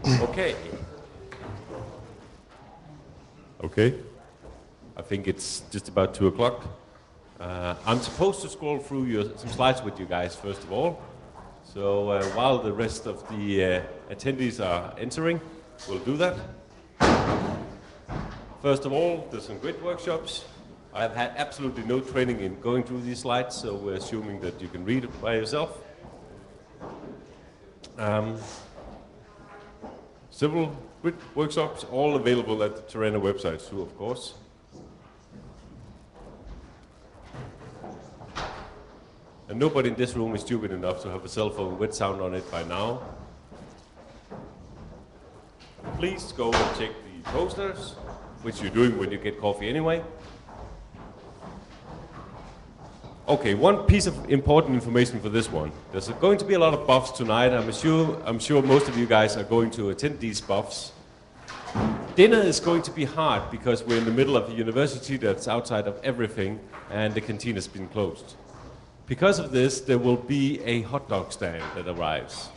Okay. Okay. I think it's just about 2 o'clock. I'm supposed to scroll through some slides with you guys first of all. So while the rest of the attendees are entering, we'll do that. First of all, there's some grid workshops. I've had absolutely no training in going through these slides, so we're assuming that you can read it by yourself. Several grid workshops, all available at the Terrena website too, of course. And nobody in this room is stupid enough to have a cell phone with sound on it by now. Please go and check the posters, which you're doing when you get coffee anyway. Okay, one piece of important information for this one. There's going to be a lot of buffs tonight. I'm sure most of you guys are going to attend these buffs. Dinner is going to be hard because we're in the middle of a university that's outside of everything and the canteen has been closed. Because of this, there will be a hot dog stand that arrives.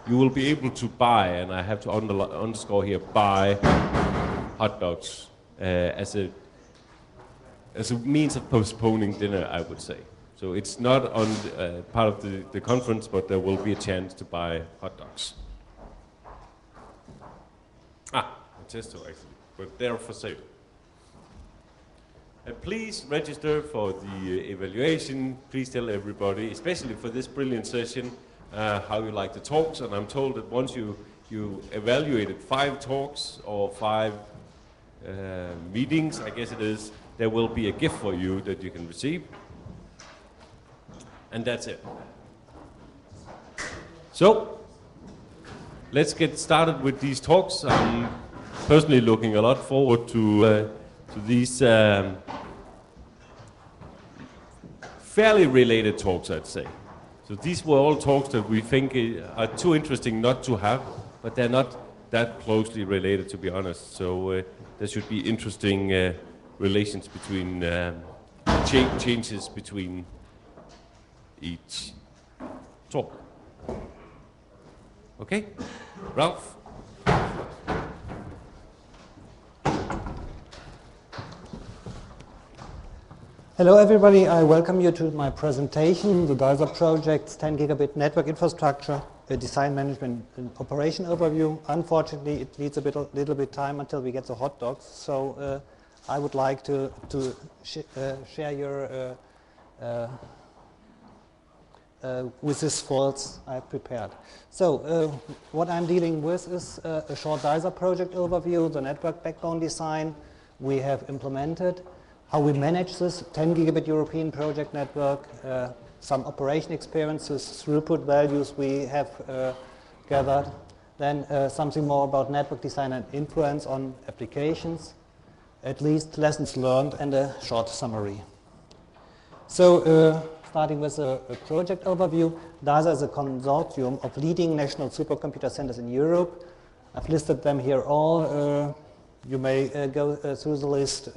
You will be able to buy, and I have to underscore here, buy hot dogs as a means of postponing dinner, I would say. So it's not on part of the conference, but there will be a chance to buy hot dogs. A testo actually, but they're for sale. Please register for the evaluation. Please tell everybody, especially for this brilliant session, how you like the talks. And I'm told that once you evaluated 5 talks or 5 meetings, I guess it is, there will be a gift for you that you can receive. And that's it. So, let's get started with these talks. I'm personally looking a lot forward to these fairly related talks, I'd say. So these were all talks that we think are too interesting not to have, but they're not that closely related, to be honest. So there should be interesting relations between, changes between each talk. Okay? Ralph? Hello everybody, I welcome you to my presentation, the DEISA project's 10 gigabit network infrastructure, a design management and operation overview. Unfortunately, it needs a little bit time until we get the hot dogs, so I would like to share your with this thoughts I have prepared. So what I'm dealing with is a short DEISA project overview, the network backbone design we have implemented, how we manage this 10 gigabit European project network, some operation experiences, throughput values we have gathered, then something more about network design and influence on applications, at least lessons learned, and a short summary. So starting with a project overview, DEISA is a consortium of leading national supercomputer centers in Europe. I've listed them here all. You may go through the list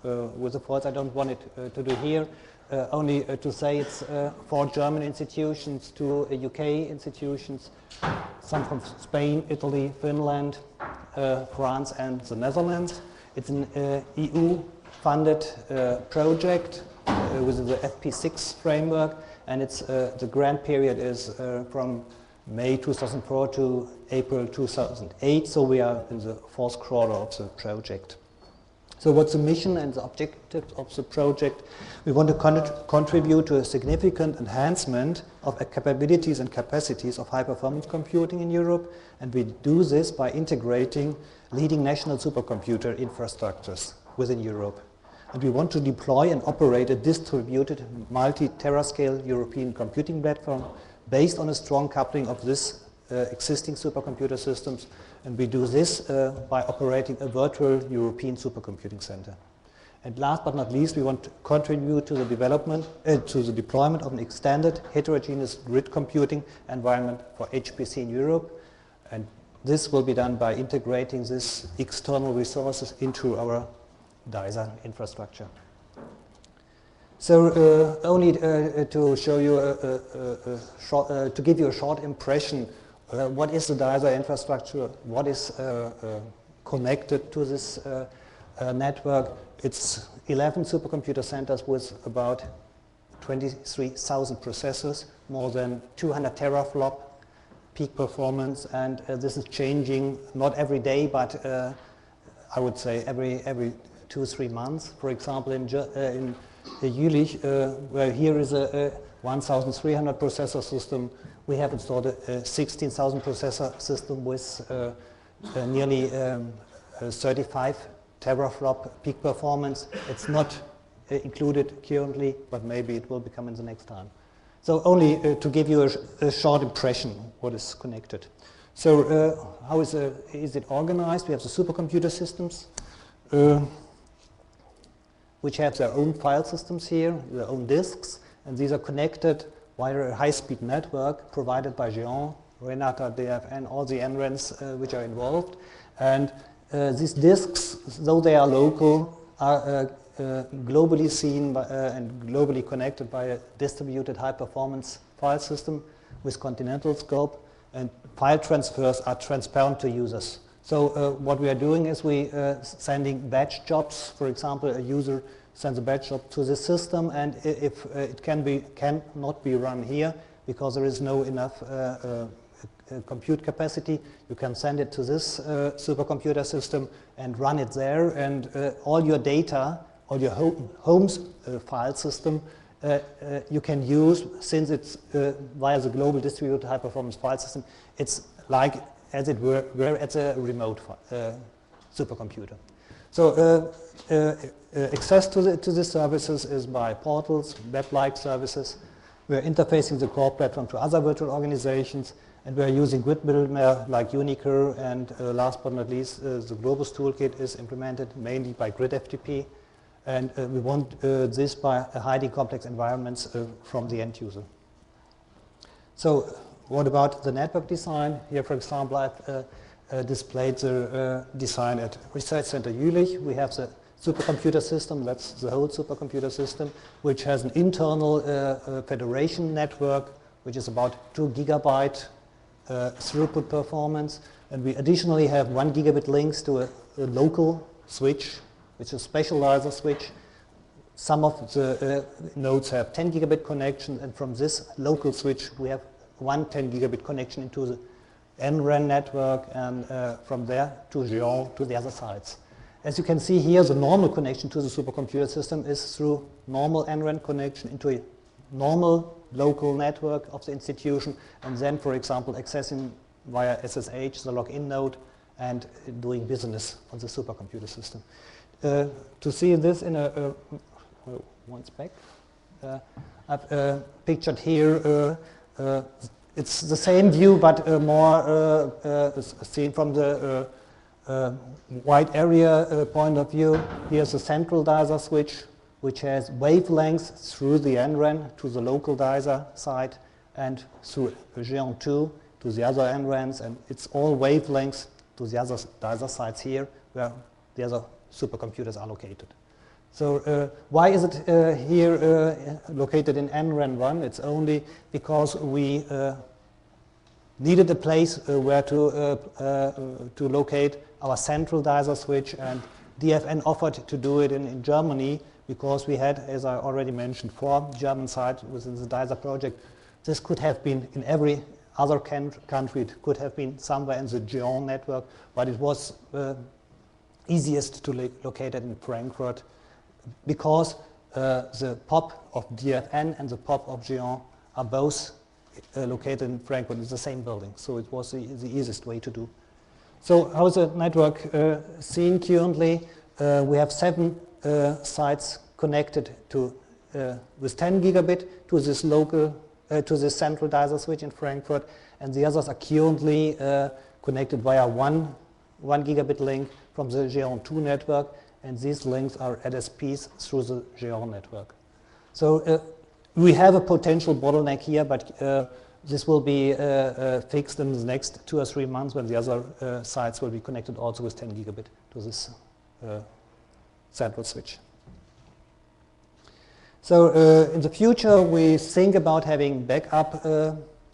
with the thoughts I don't want it to do here. Only to say it's 4 German institutions, 2 UK institutions, some from Spain, Italy, Finland, France, and the Netherlands. It's an EU-funded project with the FP6 framework, and it's the grant period is from May 2004 to April 2008, so we are in the 4th quarter of the project. So what's the mission and the objectives of the project? We want to contribute to a significant enhancement of the capabilities and capacities of high-performance computing in Europe, and we do this by integrating leading national supercomputer infrastructures within Europe. And we want to deploy and operate a distributed multi-terascale European computing platform based on a strong coupling of this existing supercomputer systems, and we do this by operating a virtual European supercomputing center. And last but not least, we want to contribute to the development, to the deployment of an extended heterogeneous grid computing environment for HPC in Europe, and this will be done by integrating these external resources into our DEISA infrastructure. So only to show you to give you a short impression what is the DEISA infrastructure? What is connected to this network? It's 11 supercomputer centers with about 23,000 processors, more than 200 teraflop peak performance, and this is changing not every day, but I would say every 2-3 months. For example, in Jülich, where here is a 1,300 processor system, we have installed a 16,000 processor system with nearly 35 teraflop peak performance. It's not included currently, but maybe it will become in the next time. So only to give you a short impression what is connected. So how is it organized? We have the supercomputer systems, which have their own file systems here, their own disks, and these are connected via a high-speed network provided by Géant, Renata, DFN, all the NRENs which are involved. And these disks, though they are local, are globally seen by, and globally connected by a distributed high-performance file system with continental scope, and file transfers are transparent to users. So what we are doing is we sending batch jobs. For example, a user sends a batch job to the system, and if it cannot be run here because there is no enough compute capacity, you can send it to this supercomputer system and run it there, and all your data, all your home's file system, you can use, since it's via the global distributed high-performance file system, it's like as it were at a remote supercomputer. So access to the services is by portals, web-like services. We're interfacing the core platform to other virtual organizations, and we're using grid middleware like Unicur, and last but not least, the Globus toolkit is implemented mainly by Grid FTP, and we want this by hiding complex environments from the end user. So what about the network design? Here, for example, I've displayed the design at Research Center Jülich. We have the supercomputer system, that's the whole supercomputer system, which has an internal federation network, which is about 2 gigabyte throughput performance. And we additionally have 1 gigabit links to a local switch, which is a specializer switch. Some of the nodes have 10 gigabit connection, and from this local switch we have one 10 gigabit connection into the NREN network, and from there to Géant to the other sides. As you can see here, the normal connection to the supercomputer system is through normal NREN connection into a normal local network of the institution, and then, for example, accessing via SSH the login node and doing business on the supercomputer system. To see this in once back, I've pictured here, it's the same view, but more seen from the wide area point of view. Here's a central DEISA switch, which has wavelengths through the NREN to the local DEISA side and through Géant 2 to the other NRENs, and it's all wavelengths to the other DEISA sites here where the other supercomputers are located. So why is it here located in NREN 1? It's only because we needed a place where to locate our central DEISA switch, and DFN offered to do it in Germany because we had, as I already mentioned, 4 German sites within the DEISA project. This could have been in every other country. It could have been somewhere in the Géant network, but it was easiest to locate it in Frankfurt because the POP of DFN and the POP of Géant are both located in Frankfurt in the same building. So it was the easiest way to do. So how is the network seen currently? We have 7 sites connected to with 10 gigabit to this local to this central DEISA switch in Frankfurt, and the others are currently connected via one gigabit link from the Géant 2 network, and these links are LSPs through the Géant network. So we have a potential bottleneck here, but this will be fixed in the next 2 or 3 months when the other sites will be connected also with 10 gigabit to this central switch. So in the future, we think about having backup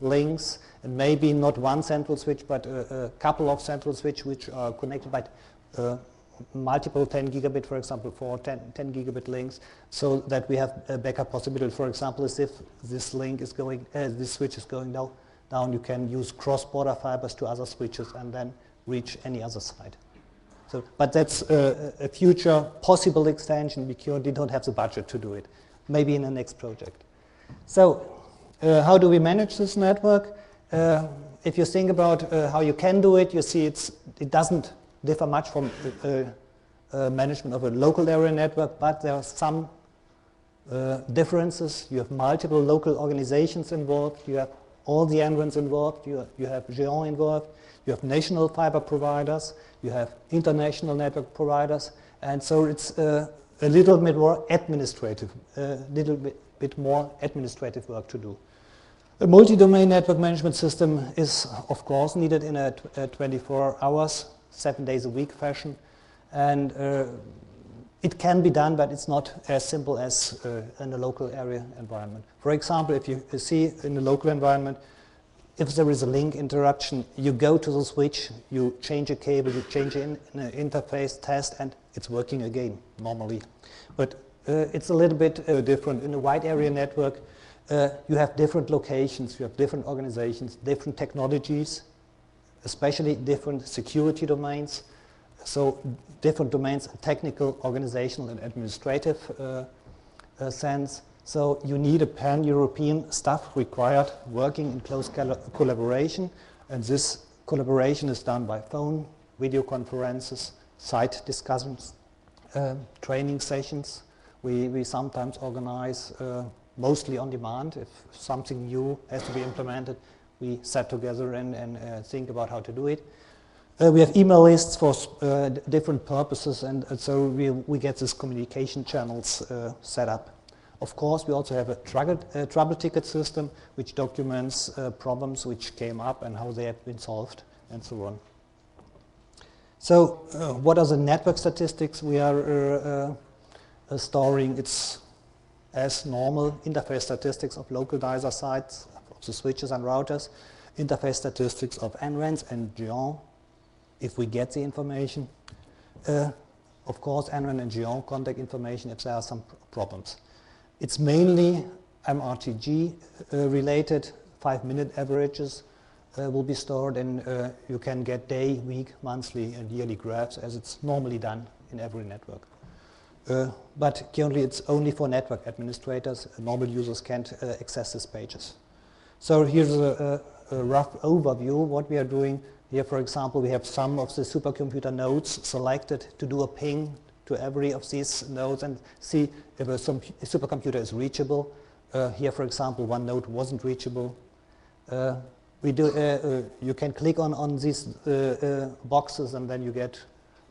links and maybe not one central switch, but a couple of central switches which are connected by multiple 10 gigabit, for example, 10 gigabit links, so that we have a backup possibility. For example, as if this link is going, this switch is going down, you can use cross-border fibers to other switches and then reach any other site. So, but that's a future possible extension. We currently don't have the budget to do it. Maybe in the next project. So, how do we manage this network? If you think about how you can do it, you see it doesn't differ much from management of a local area network, but there are some differences. You have multiple local organizations involved. You have all the NRENs involved. You have GEON involved. You have national fiber providers. You have international network providers. And so it's a little bit more administrative, work to do. A multi-domain network management system is, of course, needed in a 24 hours, 7 days a week fashion. And it can be done, but it's not as simple as in a local area environment. For example, if you see in a local environment, if there is a link interruption, you go to the switch, you change a cable, you change an interface, test, and it's working again, normally. But it's a little bit different. In a wide area network, you have different locations, you have different organizations, different technologies, especially different security domains. So different domains, technical, organizational, and administrative sense. So you need a pan-European staff required working in close collaboration, and this collaboration is done by phone, video conferences, site discussions, training sessions. We sometimes organize mostly on demand. If something new has to be implemented, we sit together and think about how to do it. We have email lists for different purposes, and so we get these communication channels set up. Of course, we also have a trouble ticket system which documents problems which came up and how they have been solved and so on. So what are the network statistics we are storing? It's as normal interface statistics of local DEISA sites, of the switches and routers, interface statistics of NRENs and GEON, if we get the information. Of course, NREN and GEON contact information if there are some problems. It's mainly MRTG related. 5-minute averages will be stored, and you can get day, week, monthly, and yearly graphs as it's normally done in every network. But currently it's only for network administrators. Normal users can't access these pages. So here's a rough overview of what we are doing. Here, for example, we have some of the supercomputer nodes selected to do a ping to every of these nodes and see if a supercomputer is reachable. Here, for example, one node wasn't reachable. You can click on these boxes and then you get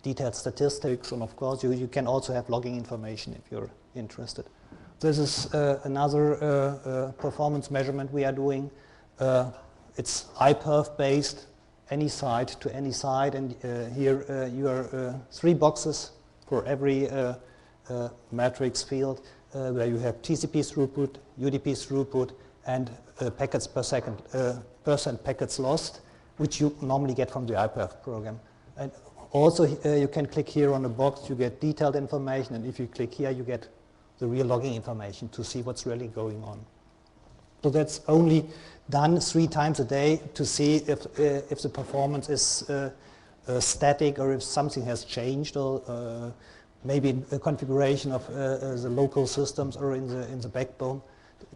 detailed statistics, and of course you can also have logging information if you're interested. This is another performance measurement we are doing. It's iPerf based, any site to any site, and here you are 3 boxes for every matrix field where you have TCP throughput, UDP throughput, and packets per second, percent packets lost, which you normally get from the iPerf program. And also you can click here on the box, you get detailed information, and if you click here you get the real logging information to see what's really going on. So that's only done 3 times a day to see if the performance is static or if something has changed, or maybe a configuration of the local systems or in the backbone,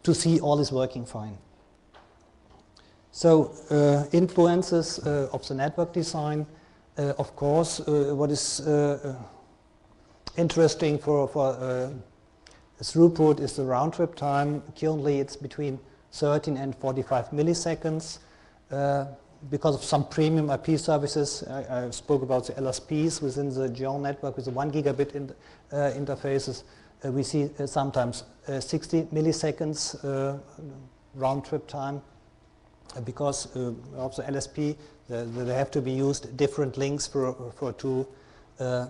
to see all is working fine. So influences of the network design. Of course, what is interesting for throughput is the round trip time. Currently it's between 13 and 45 milliseconds. Because of some premium IP services, I spoke about the LSPs within the GEON network with the 1 gigabit interfaces. We see sometimes 60 milliseconds round trip time because of the LSP. They have to be used different links for 2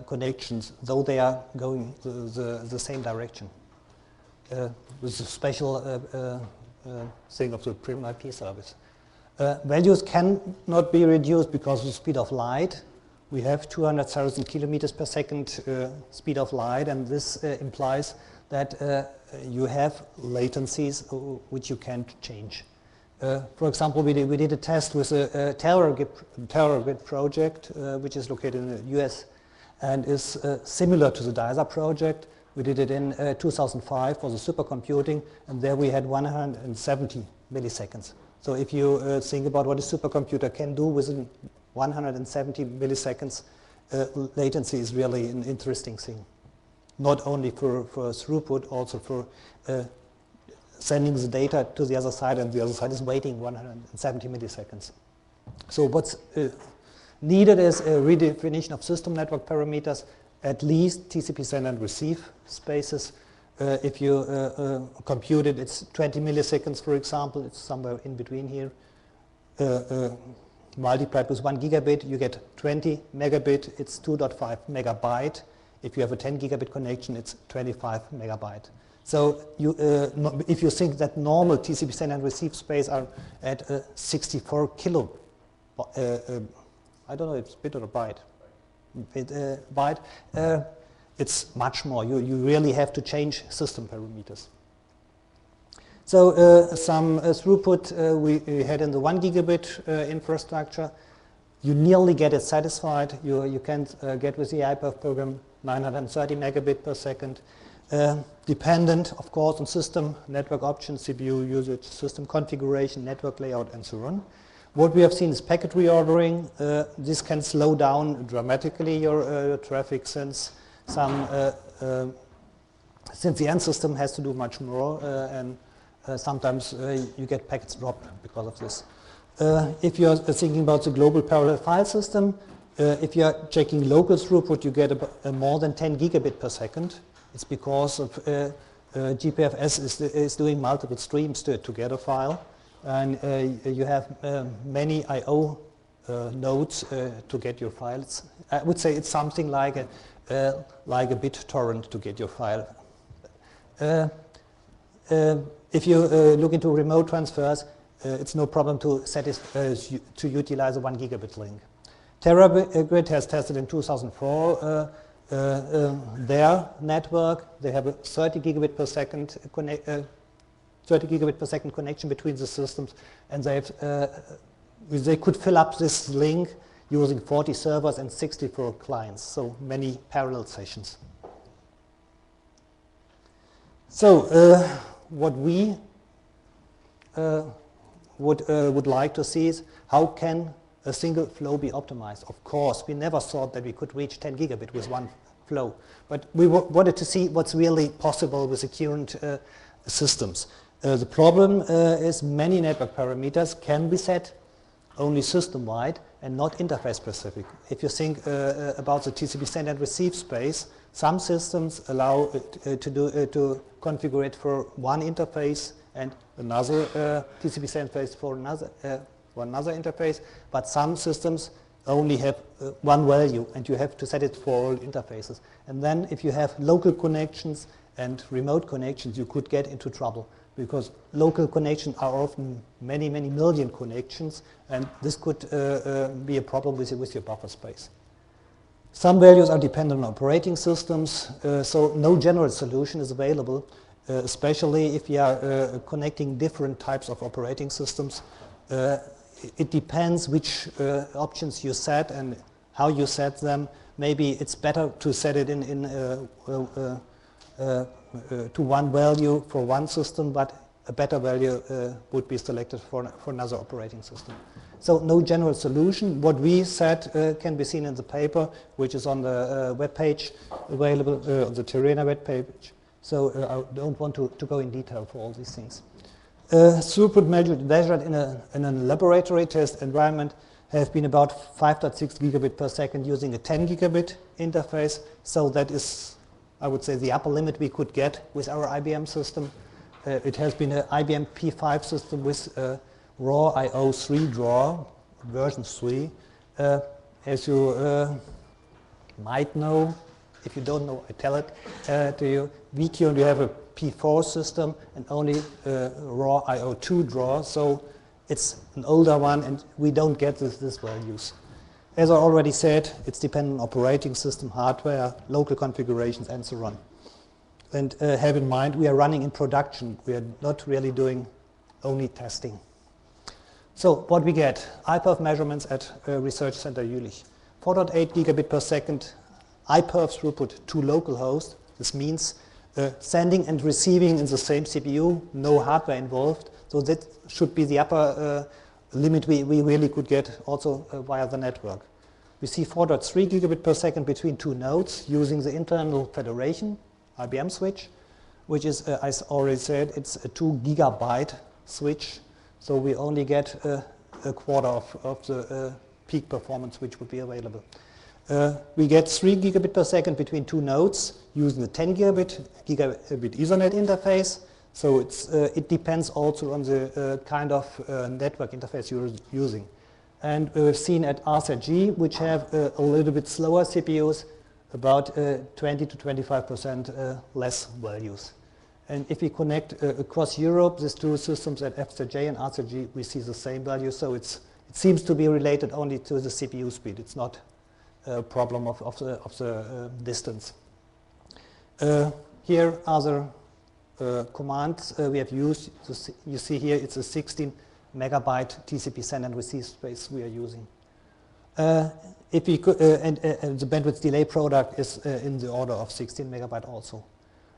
connections, though they are going the same direction. With a special thing of the premium IP service. Values cannot be reduced because of the speed of light. We have 200,000 kilometers per second speed of light, and this implies that you have latencies which you can't change. For example, we did a test with a terror grid project, which is located in the US and is similar to the DEISA project. We did it in 2005 for the supercomputing, and there we had 170 milliseconds. So if you think about what a supercomputer can do within 170 milliseconds, latency is really an interesting thing. Not only for throughput, also for sending the data to the other side, and the other side is waiting 170 milliseconds. So what's needed is a redefinition of system network parameters, at least TCP send and receive spaces. If you compute it, it's 20 milliseconds, for example. It's somewhere in between here. Multiplied with 1 gigabit, you get 20 megabit. It's 2.5 megabyte. If you have a 10 gigabit connection, it's 25 megabyte. So if you think that normal TCP send and receive space are at 64 kilo, I don't know if it's bit or a byte. It's much more. You really have to change system parameters. So some throughput we had in the 1 gigabit infrastructure. You nearly get it satisfied. You can't get with the IPAF program 930 megabit per second. Dependent, of course, on system network options, CPU usage, system configuration, network layout, and so on. What we have seen is packet reordering. This can slow down dramatically your traffic since the end system has to do much more, and sometimes you get packets dropped because of this. If you're thinking about the global parallel file system, if you're checking local throughput, you get more than 10 gigabit per second. It's because of GPFS is doing multiple streams to get a file, and you have many I/O nodes to get your files. I would say it's something like a BitTorrent to get your file. If you look into remote transfers, it's no problem to utilize a 1 gigabit link. TerraGrid has tested in 2004 their network. They have a 30 gigabit per second connection between the systems, and they could fill up this link using 40 servers and 64 clients, so many parallel sessions. So what we would like to see is how can a single flow be optimized. Of course, we never thought that we could reach 10 gigabit with one flow, but we wanted to see what's really possible with the current systems. The problem is many network parameters can be set only system-wide and not interface-specific. If you think about the TCP send and receive space, some systems allow to configure it for one interface and another TCP send space for another interface, but some systems only have one value, and you have to set it for all interfaces. And then if you have local connections and remote connections, you could get into trouble, because local connections are often many, many million connections, and this could be a problem with your buffer space. Some values are dependent on operating systems, so no general solution is available, especially if you are connecting different types of operating systems. It depends which options you set and how you set them. Maybe it's better to set it to one value for one system, but a better value would be selected for another operating system. So no general solution. What we said can be seen in the paper, which is on the web page available on the Terena web page. So I don't want to go in detail for all these things. Throughput measured in a laboratory test environment have been about 5.6 gigabit per second using a 10 gigabit interface. So that is, I would say, the upper limit we could get with our IBM system. It has been an IBM P5 system with raw I/O 3 draw, version 3. As you might know, if you don't know, I tell it to you. VQ, you have a P4 system and only raw I/O 2 draw. So it's an older one, and we don't get this values. As I already said, it's dependent on operating system, hardware, local configurations, and so on. And have in mind, we are running in production. We are not really doing only testing. So what we get, iPerf measurements at Research Center Jülich. 4.8 gigabit per second iPerf throughput to local host. This means sending and receiving in the same CPU, no hardware involved. So that should be the upper limit we really could get also via the network. We see 4.3 gigabit per second between two nodes using the internal federation IBM switch, which is, as I already said, it's a 2 gigabyte switch. So we only get a quarter of the peak performance which would be available. We get 3 gigabit per second between two nodes using the 10 gigabit Ethernet interface. So it depends also on the kind of network interface you're using. And we've seen at RZG, which have a little bit slower CPUs, about 20 to 25% less values. And if we connect across Europe, these two systems at FZJ and RZG, we see the same value. So it seems to be related only to the CPU speed. It's not a problem of the distance. Here are the commands we have used. You see here it's a 16 megabyte TCP send and receive space we are using. If we could, and the bandwidth delay product is in the order of 16 megabyte also.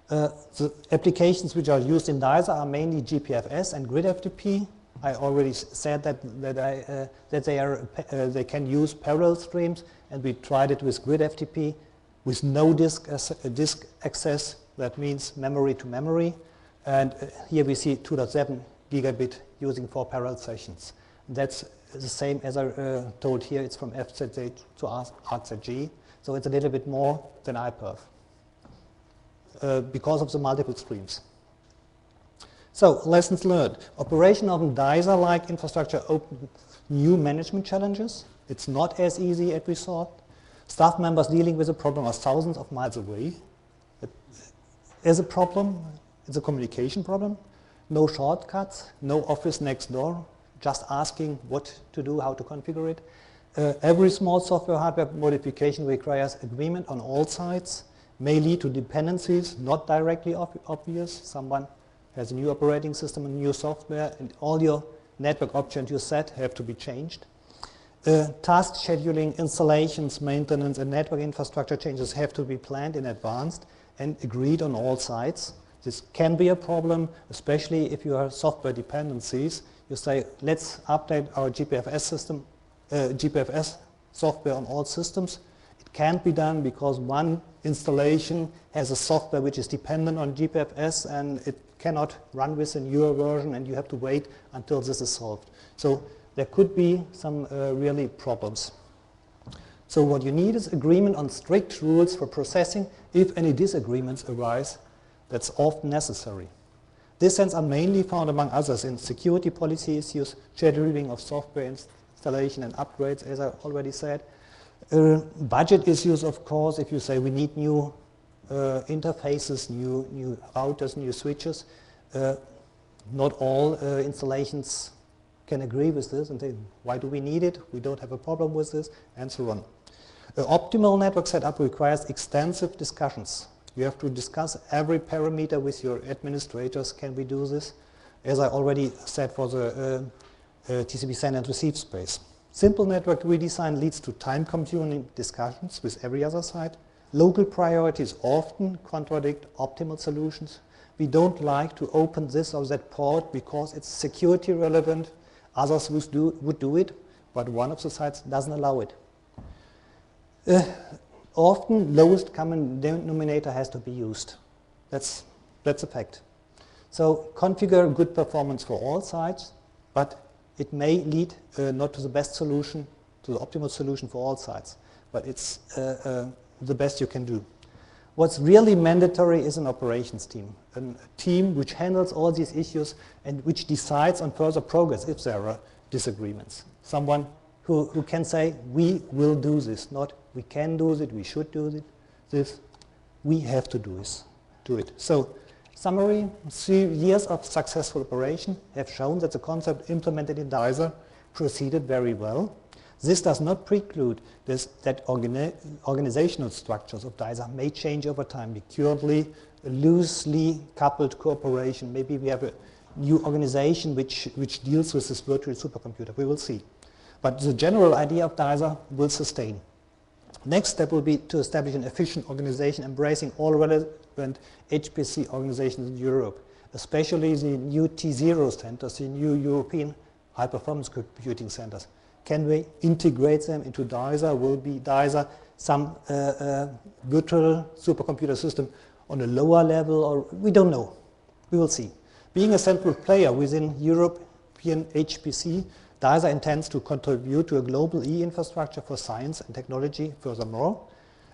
The applications which are used in DEISA are mainly GPFS and grid FTP. I already said that they can use parallel streams, and we tried it with grid FTP with no disk access. That means memory to memory. And here we see 2.7 gigabit using 4 parallel sessions. That's the same as I told here. It's from FZJ to RZG. So it's a little bit more than iPerf because of the multiple streams. So lessons learned. Operation of a DEISA-like infrastructure opened new management challenges. It's not as easy as we thought. Staff members dealing with the problem are thousands of miles away. It is a problem. It's a communication problem. No shortcuts, no office next door, just asking what to do, how to configure it. Every small software hardware modification requires agreement on all sides, may lead to dependencies not directly obvious. Someone has a new operating system and new software, and all your network options you set have to be changed. Task scheduling, installations, maintenance, and network infrastructure changes have to be planned in advance and agreed on all sides. This can be a problem, especially if you have software dependencies. You say, let's update our GPFS system, GPFS software on all systems. It can't be done because one installation has a software which is dependent on GPFS, and it cannot run with a newer version, and you have to wait until this is solved. So there could be some really problems. So what you need is agreement on strict rules for processing. If any disagreements arise, that's often necessary. These sense are mainly found, among others, in security policy issues, scheduling of software installation and upgrades, as I already said. Budget issues, of course, if you say we need new interfaces, new routers, new switches. Not all installations can agree with this and say, why do we need it? We don't have a problem with this, and so on. Optimal network setup requires extensive discussions. You have to discuss every parameter with your administrators. Can we do this? As I already said for the TCP send and receive space. Simple network redesign leads to time-consuming discussions with every other side. Local priorities often contradict optimal solutions. We don't like to open this or that port because it's security relevant. Others would do it, but one of the sides doesn't allow it. Often, lowest common denominator has to be used. That's a fact. So configure good performance for all sides, but it may lead not to the best solution, to the optimal solution for all sides, but it's the best you can do. What's really mandatory is an operations team, a team which handles all these issues and which decides on further progress if there are disagreements. Someone who can say, we will do this, not we can do it, we should do it, this, we have to do it. So Summary, 3 years of successful operation have shown that the concept implemented in DEISA proceeded very well. This does not preclude that organizational structures of DEISA may change over time. We currently loosely coupled cooperation. Maybe we have a new organization which deals with this virtual supercomputer. We will see. But the general idea of DEISA will sustain. Next step will be to establish an efficient organization embracing all relevant HPC organizations in Europe, especially the new T0 centers, the new European high-performance computing centers. Can we integrate them into DEISA? Will be DEISA some virtual supercomputer system on a lower level? Or we don't know. We will see. Being a central player within European HPC, DEISA intends to contribute to a global e-infrastructure for science and technology furthermore.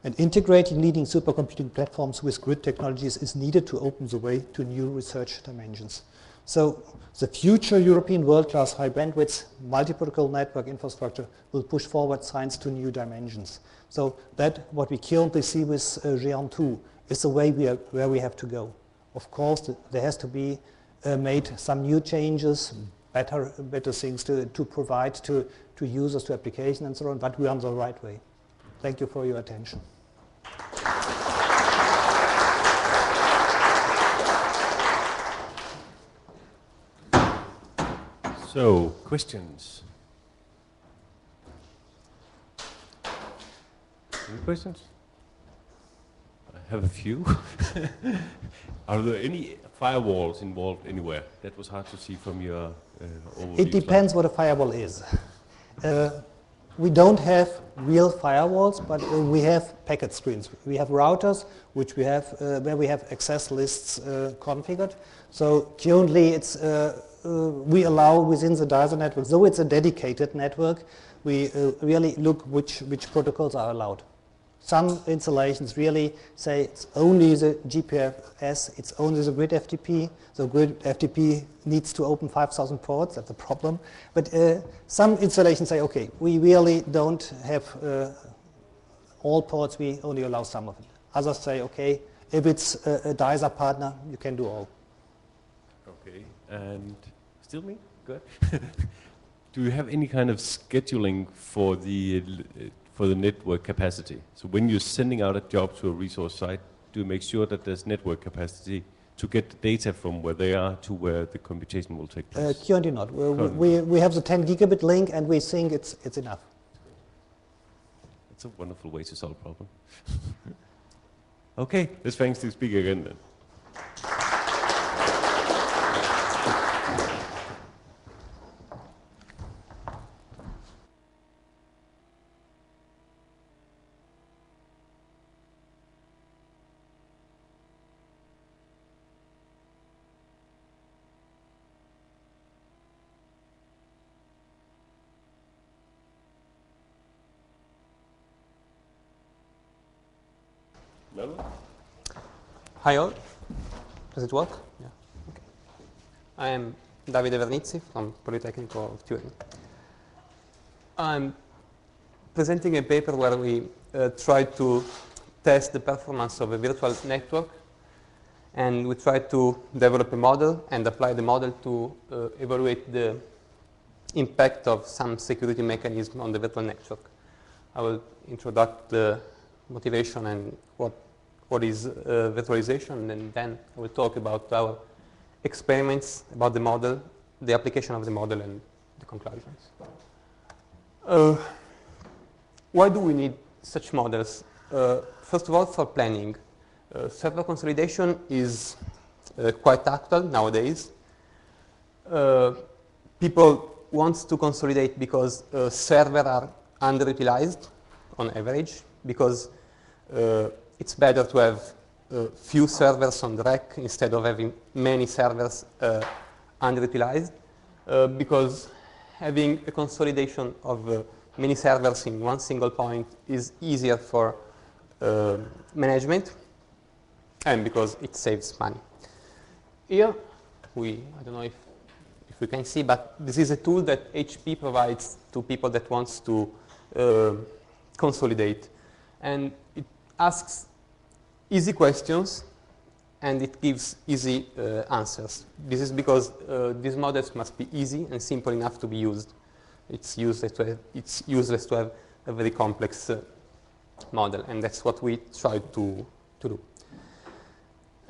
And integrating leading supercomputing platforms with grid technologies is needed to open the way to new research dimensions. So the future European world-class high-bandwidth multi-protocol network infrastructure will push forward science to new dimensions. So that what we currently see with Géant 2 is the way where we have to go. Of course, there has to be made some new changes, better things to provide to users, to application and so on, but we're on the right way. Thank you for your attention. So, questions? Any questions? I have a few. Are there any firewalls involved anywhere? That was hard to see from your overview. It depends what a firewall is. We don't have real firewalls, but we have packet screens. We have routers, which we have where we have access lists configured. So currently, it's we allow within the DEISA network, though it's a dedicated network, we really look which protocols are allowed. Some installations really say it's only the GPRS, it's only the grid FTP. So grid FTP needs to open 5,000 ports, that's a problem. But some installations say, okay, we really don't have all ports, we only allow some of it. Others say, okay, if it's a DEISA partner, you can do all. Okay, and still me? Good. Do you have any kind of scheduling for the network capacity? So when you're sending out a job to a resource site, do you make sure that there's network capacity to get the data from where they are to where the computation will take place? Currently not. We have the 10 gigabit link and we think it's enough. It's a wonderful way to solve a problem. Okay, let's thanks to the speaker again then. Hi all. Does it work? Yeah. Okay. I am Davide Vernizzi from Politecnico of Turin. I'm presenting a paper where we try to test the performance of a virtual network, and we try to develop a model and apply the model to evaluate the impact of some security mechanism on the virtual network. I will introduce the motivation and what is virtualization, and then I will talk about our experiments, about the model, the application of the model, and the conclusions. Why do we need such models? First of all, for planning. Server consolidation is quite actual nowadays. People want to consolidate because servers are underutilized on average, because it's better to have few servers on the rack instead of having many servers underutilized, because having a consolidation of many servers in one single point is easier for management, and because it saves money. Here, I don't know if we can see, but this is a tool that HP provides to people that wants to consolidate. And it asks easy questions and it gives easy answers. This is because these models must be easy and simple enough to be used. It's useless to have a very complex model, and that's what we try to do.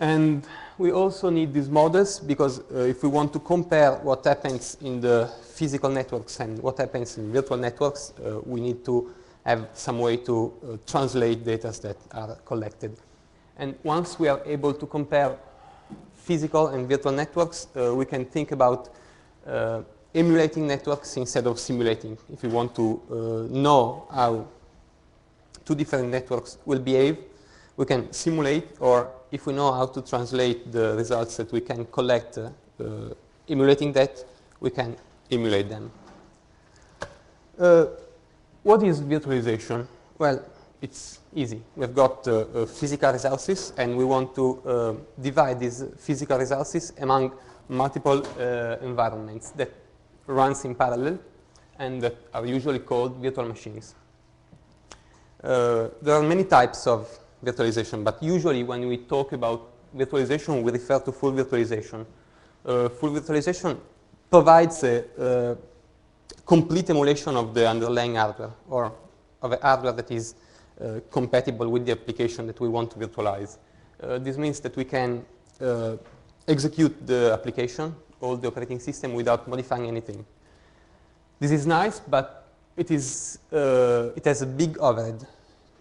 And we also need these models because if we want to compare what happens in the physical networks and what happens in virtual networks, we need to have some way to translate data that are collected. And once we are able to compare physical and virtual networks, we can think about emulating networks instead of simulating. If we want to know how two different networks will behave, we can simulate, or if we know how to translate the results that we can collect emulating that, we can emulate them. What is virtualization? Well, it's easy. We've got physical resources, and we want to divide these physical resources among multiple environments that runs in parallel and that are usually called virtual machines. There are many types of virtualization, but usually when we talk about virtualization, we refer to full virtualization. Full virtualization provides a complete emulation of the underlying hardware, or of a hardware that is compatible with the application that we want to virtualize. This means that we can execute the application, all the operating system, without modifying anything. This is nice, but it has a big overhead.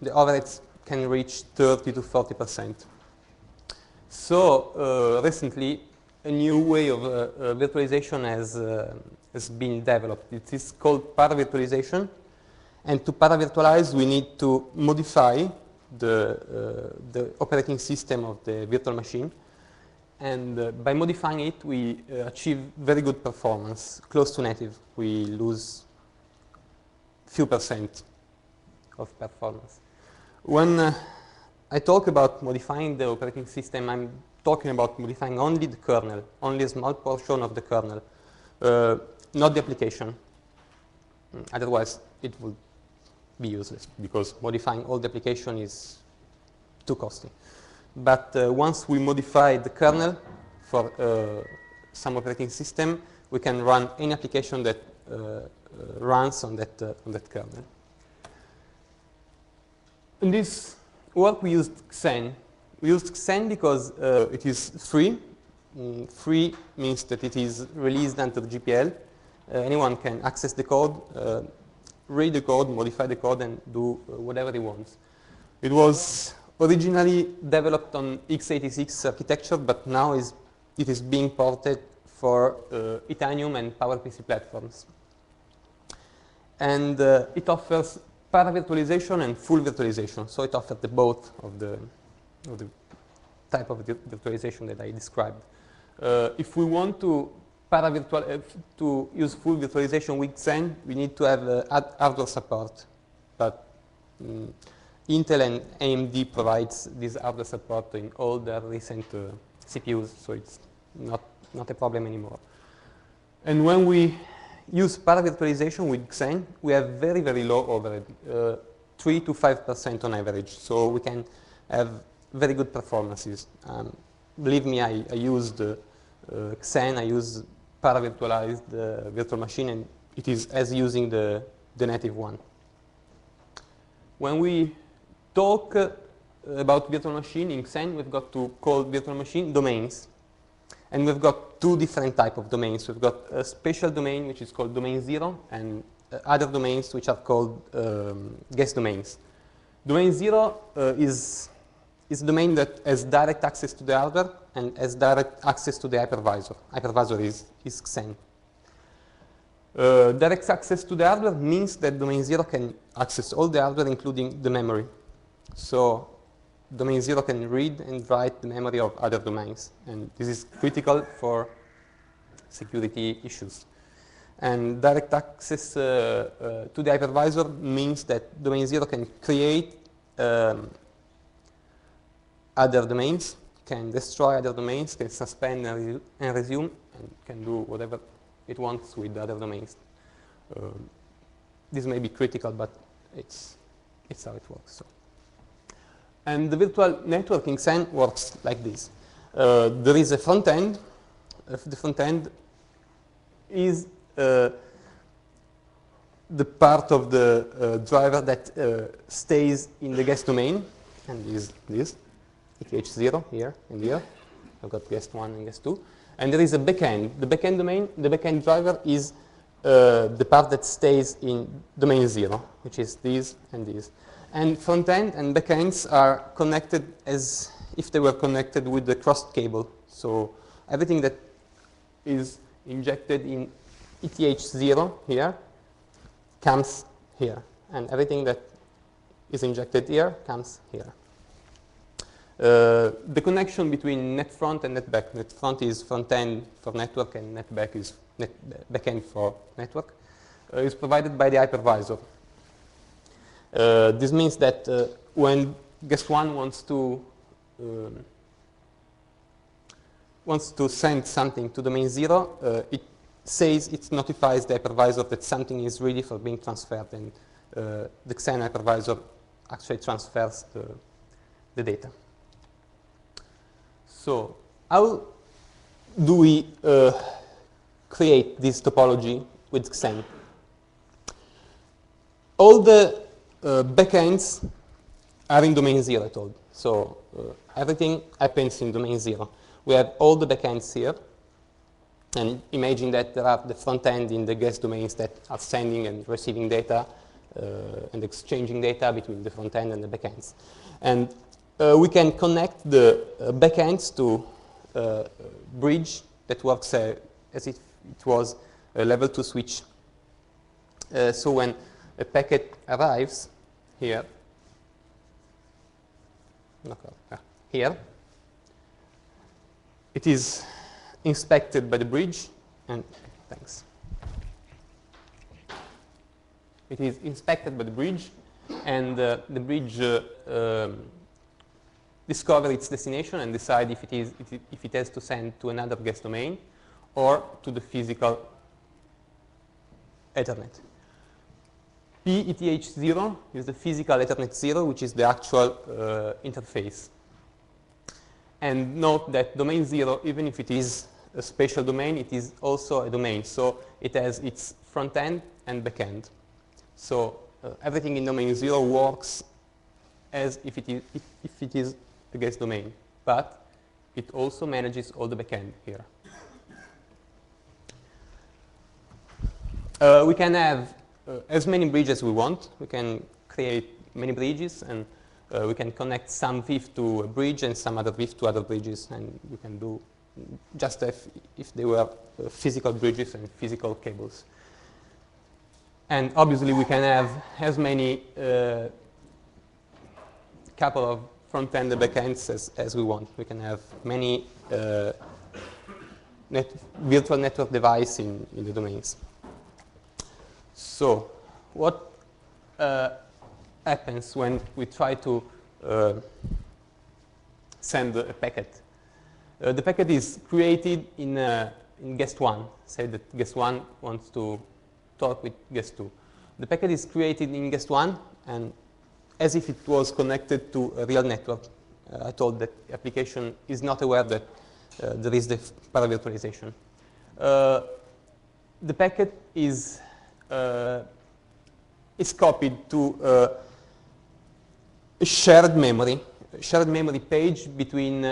The overheads can reach 30 to 40%. So recently, a new way of virtualization has been developed. It is called para-virtualization. And to para-virtualize, we need to modify the operating system of the virtual machine. And by modifying it, we achieve very good performance, close to native. We lose few percent of performance. When I talk about modifying the operating system, I'm talking about modifying only the kernel, only a small portion of the kernel, not the application. Otherwise, it would be useless because modifying all the application is too costly. But once we modify the kernel for some operating system, we can run any application that runs on that kernel. In this work, we used Xen. We used Xen because it is free. Free means that it is released under GPL. Anyone can access the code, read the code, modify the code, and do whatever he wants. It was originally developed on x86 architecture, but now it is being ported for Itanium and PowerPC platforms. And it offers para-virtualization and full virtualization. So it offers the both of the type of virtualization that I described. If we want to to use full virtualization with Xen, we need to have hardware support. But Intel and AMD provides this hardware support in all their recent CPUs, so it's not a problem anymore. And when we use para-virtualization with Xen, we have very, very low overhead, 3 to 5% on average. So we can have very good performances. Believe me, I used Xen, I use para-virtualized virtual machine, and it is as using the native one. When we talk about virtual machine in Xen, we've got to call virtual machine domains. And we've got two different types of domains. We've got a special domain, which is called domain 0, and other domains, which are called guest domains. Domain 0 is a domain that has direct access to the hardware and has direct access to the hypervisor. Hypervisor is Xen. Direct access to the hardware means that domain 0 can access all the hardware, including the memory. So domain 0 can read and write the memory of other domains. And this is critical for security issues. And direct access to the hypervisor means that domain 0 can create other domains, can destroy other domains, can suspend and resume, and can do whatever it wants with other domains. This may be critical, but it's how it works. So. And the virtual network in Xen works like this. There is a front end. The front end is the part of the driver that stays in the guest domain, and is this ETH0 here and here. I've got guest 1 and guest 2. And there is a backend. The backend domain, the backend driver is the part that stays in domain 0, which is these and these. And front end and backends are connected as if they were connected with the crossed cable. So everything that is injected in ETH0 here comes here. And everything that is injected here comes here. The connection between netfront and netback. Netfront is front end for network, and netback is backend for network. Is provided by the hypervisor. This means that when guest 1 wants to send something to domain 0, it says it notifies the hypervisor that something is ready for being transferred, and the Xen hypervisor actually transfers the data. So how do we create this topology with Xen? All the backends are in domain 0 at all. So everything happens in domain 0. We have all the backends here. And imagine that there are the front end in the guest domains that are sending and receiving data and exchanging data between the front end and the backends. And we can connect the backends to a bridge that works as if it was a level 2 switch. So when a packet arrives here, here, it is inspected by the bridge, and thanks. It is inspected by the bridge, and the bridge discover its destination and decide if it has to send to another guest domain or to the physical Ethernet. PETH0 is the physical Ethernet 0, which is the actual interface. And note that domain 0, even if it is a spatial domain, it is also a domain. So it has its front end and back end. So everything in domain 0 works as if it is a guest domain, but it also manages all the backend here. We can have as many bridges as we want. We can create many bridges, and we can connect some VIF to a bridge and some other VIF to other bridges, and we can do just if they were physical bridges and physical cables. And obviously we can have as many couple of front-end and back-ends as we want. We can have many virtual network devices in the domains. So what happens when we try to send a packet? The packet is created in guest 1. Say that guest 1 wants to talk with guest 2. The packet is created in guest 1, and as if it was connected to a real network. I told that the application is not aware that there is the paravirtualization. The packet is copied to a shared memory page between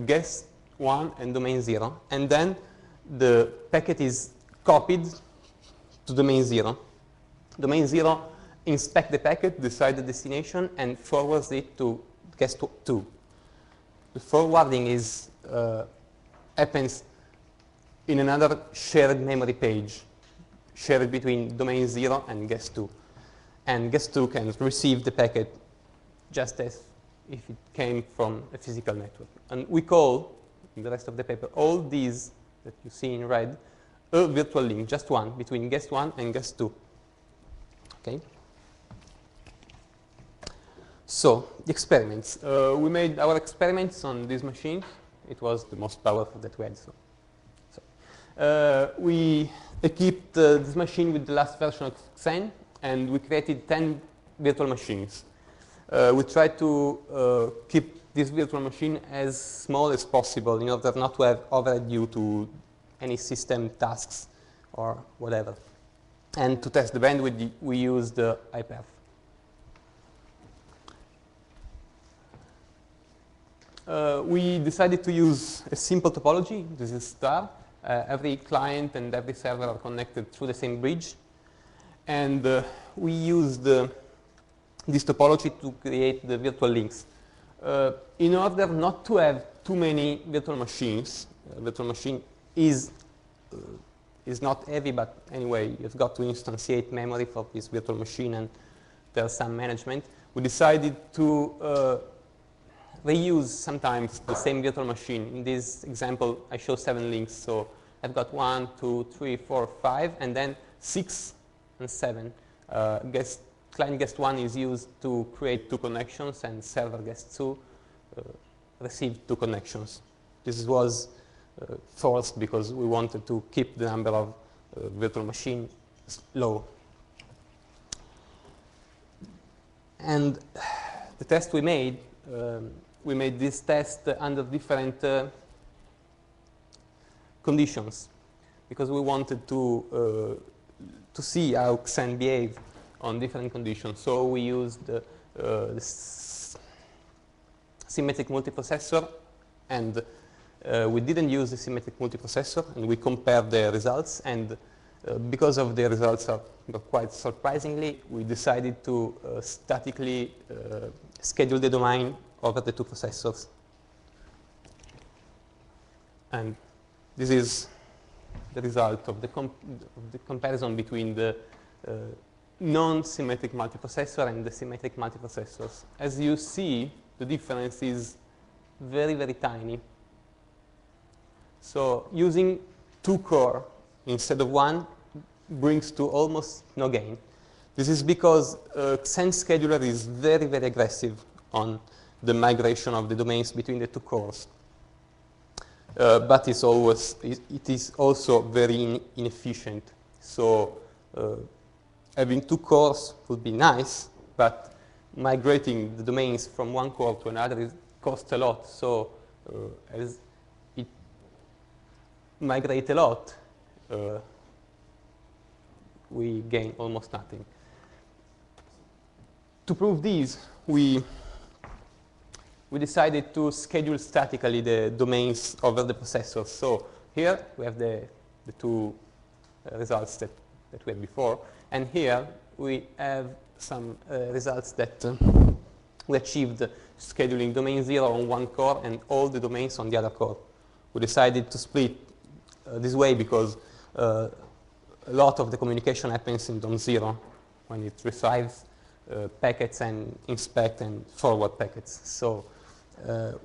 guest 1 and domain 0. And then the packet is copied to domain 0. Domain 0 inspects the packet, decides the destination, and forwards it to guest 2. The forwarding happens in another shared memory page, shared between domain 0 and guest 2. And guest 2 can receive the packet just as if it came from a physical network. And we call, in the rest of the paper, all these that you see in red, a virtual link, just one, between guest 1 and guest 2. Okay? So, the experiments. We made our experiments on these machines. It was the most powerful that we had. We equipped this machine with the last version of Xen, and we created 10 virtual machines. We tried to keep this virtual machine as small as possible in order not to have overhead due to any system tasks or whatever. And to test the bandwidth, we used IPerf. We decided to use a simple topology. This is star. Every client and every server are connected through the same bridge. And we used this topology to create the virtual links. In order not to have too many virtual machines, virtual machine is not heavy, but anyway, you've got to instantiate memory for this virtual machine, and there's some management. We decided to reuse sometimes the same virtual machine. In this example, I show 7 links. So I've got 1, 2, 3, 4, 5, and then 6 and 7. Client guest 1 is used to create 2 connections, and server guest 2 received 2 connections. This was forced because we wanted to keep the number of virtual machines low. And the test we made this test under different conditions because we wanted to see how Xen behave on different conditions. So we used this symmetric multiprocessor, and we didn't use the symmetric multiprocessor, and we compared the results. And because of the results are quite surprisingly, we decided to statically schedule the domain over the 2 processors. And this is the result of the comparison between the non-symmetric multiprocessor and the symmetric multiprocessors. As you see, the difference is very, very tiny. So using 2 core instead of 1 brings to almost no gain. This is because Xen scheduler is very, very aggressive on the migration of the domains between the 2 cores. But it is also very inefficient. So having 2 cores would be nice, but migrating the domains from one core to another costs a lot. So as it migrates a lot, we gain almost nothing. To prove this, we decided to schedule statically the domains over the processors. So here we have the 2 results that we had before. And here we have some results that we achieved scheduling domain 0 on one core and all the domains on the other core. We decided to split this way because a lot of the communication happens in DOM 0 when it receives packets and inspect and forward packets. So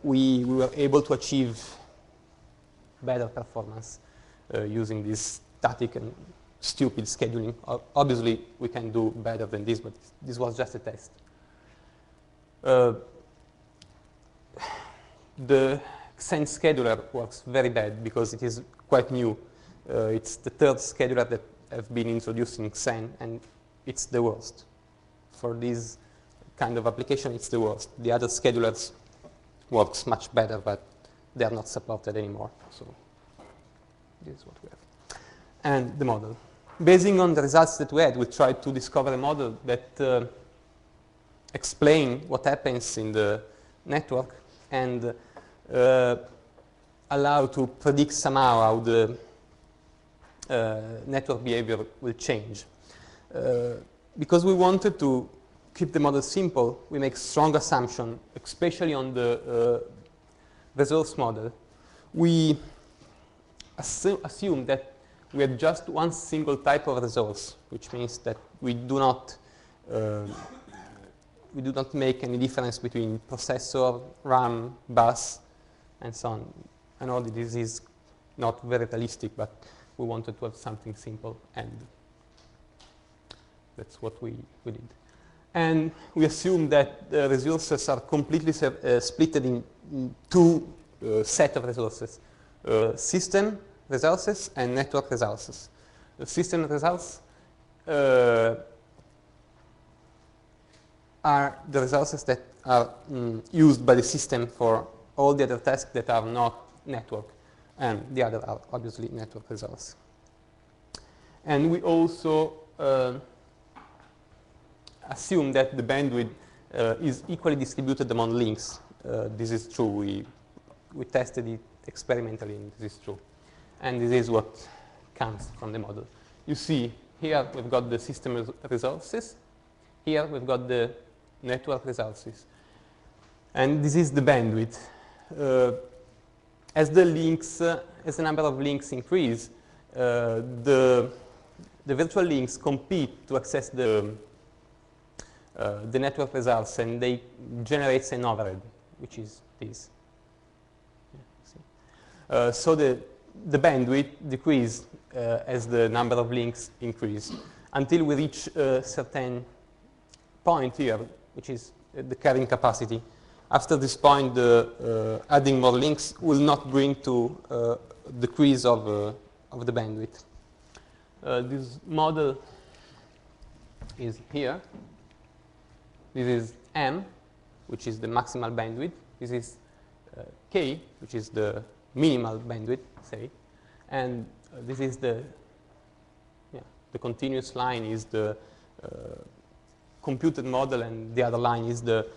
we were able to achieve better performance using this static and stupid scheduling. Obviously, we can do better than this, but this was just a test. The Xen scheduler works very bad because it is quite new. It's the 3rd scheduler that have been introduced in Xen, and it's the worst. For this kind of application, it's the worst. The other schedulers works much better, but they are not supported anymore. So this is what we have. And the model. Basing on the results that we had, we tried to discover a model that explain what happens in the network and allow to predict somehow how the network behavior will change. Because we wanted to keep the model simple, we make strong assumption, especially on the resource model. We assume that we have just one single type of resource, which means that we do not make any difference between processor, RAM, bus, and so on. I know that this is not very realistic, but we wanted to have something simple, and that's what we did. And we assume that the resources are completely split in 2 sets of resources, system resources and network resources. The system results are the resources that are used by the system for all the other tasks that are not network, and the other are obviously network resources. And we also assume that the bandwidth is equally distributed among links. This is true. We tested it experimentally, and this is true. And this is what comes from the model. You see, here we've got the system resources. Here we've got the network resources. And this is the bandwidth. As the links, as the number of links increase, the virtual links compete to access the network resource, and they generate an overhead, which is this. Yeah, so the bandwidth decreases as the number of links increase until we reach a certain point here, which is the carrying capacity. After this point, adding more links will not bring to decrease of the bandwidth. This model is here. This is M, which is the maximal bandwidth. This is K, which is the minimal bandwidth, say. And this is the continuous line is the computed model, and the other line is the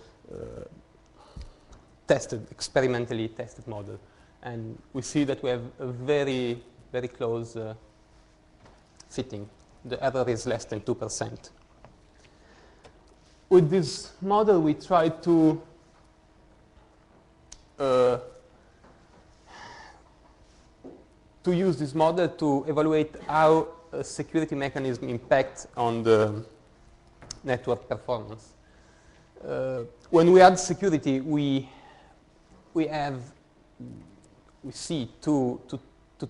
experimentally tested model. And we see that we have a very, very close fitting. The error is less than 2%. With this model, we try to use this model to evaluate how a security mechanism impacts on the network performance. When we add security, we see two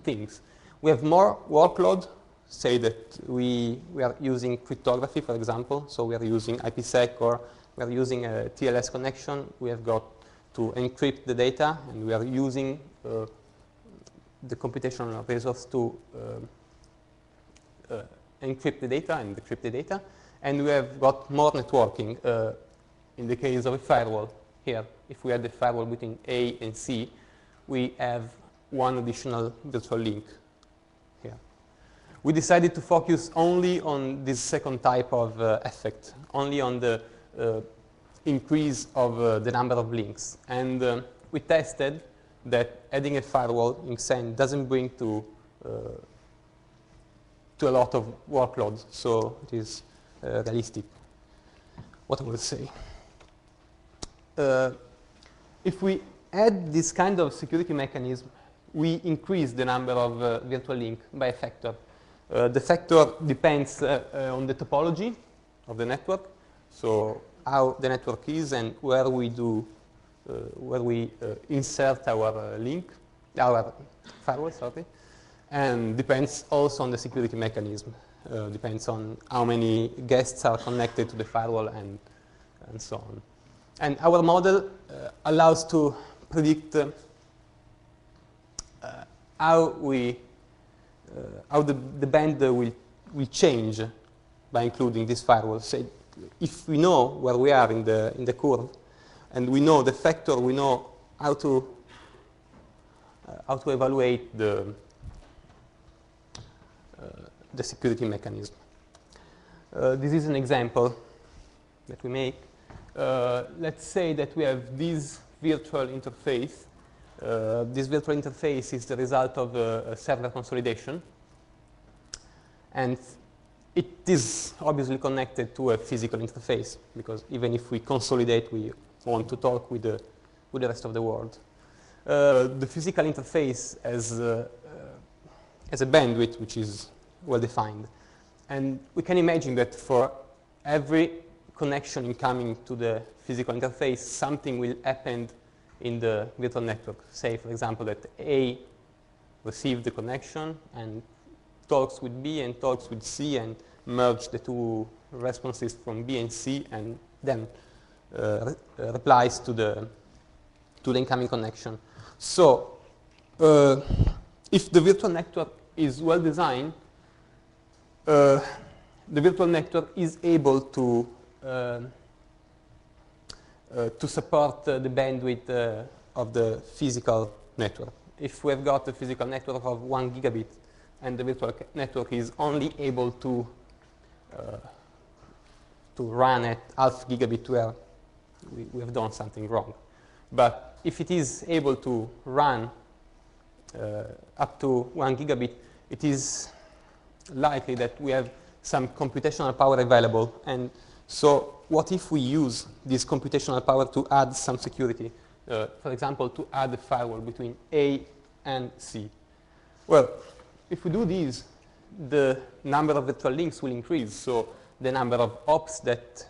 things. We have more workload. Say that we are using cryptography, for example. So we are using IPsec, or we are using a TLS connection. We have got to encrypt the data, and we are using the computational resource to encrypt the data and decrypt the data. And we have got more networking. In the case of a firewall, here, if we add the firewall between A and C, we have one additional virtual link here. We decided to focus only on this second type of effect, only on the increase of the number of links. And we tested that adding a firewall in XEN doesn't bring to a lot of workload, so it is realistic, what I will say. If we add this kind of security mechanism, we increase the number of virtual links by a factor. The factor depends on the topology of the network, so how the network is and where we insert our our firewall, sorry, and depends also on the security mechanism. Depends on how many guests are connected to the firewall and so on. And our model allows to predict how the band will change by including this firewall. So if we know where we are in the curve, and we know the factor, we know how to evaluate the security mechanism. This is an example that we make. Let's say that we have this virtual interface. This virtual interface is the result of a server consolidation. And it is obviously connected to a physical interface, because even if we consolidate, we want to talk with the rest of the world. The physical interface has a bandwidth which is well defined. And we can imagine that for every connection incoming to the physical interface, something will happen in the virtual network. Say, for example, that A receives the connection and talks with B and talks with C and merge the two responses from B and C, and then replies to the incoming connection. So if the virtual network is well designed, the virtual network is able to to support the bandwidth of the physical network. If we've got a physical network of 1 gigabit and the virtual network is only able to run at half gigabit, where we have done something wrong. But if it is able to run up to 1 gigabit, it is likely that we have some computational power available. And so what if we use this computational power to add some security? For example, to add a firewall between A and C. Well, if we do this, the number of virtual links will increase. So the number of hops that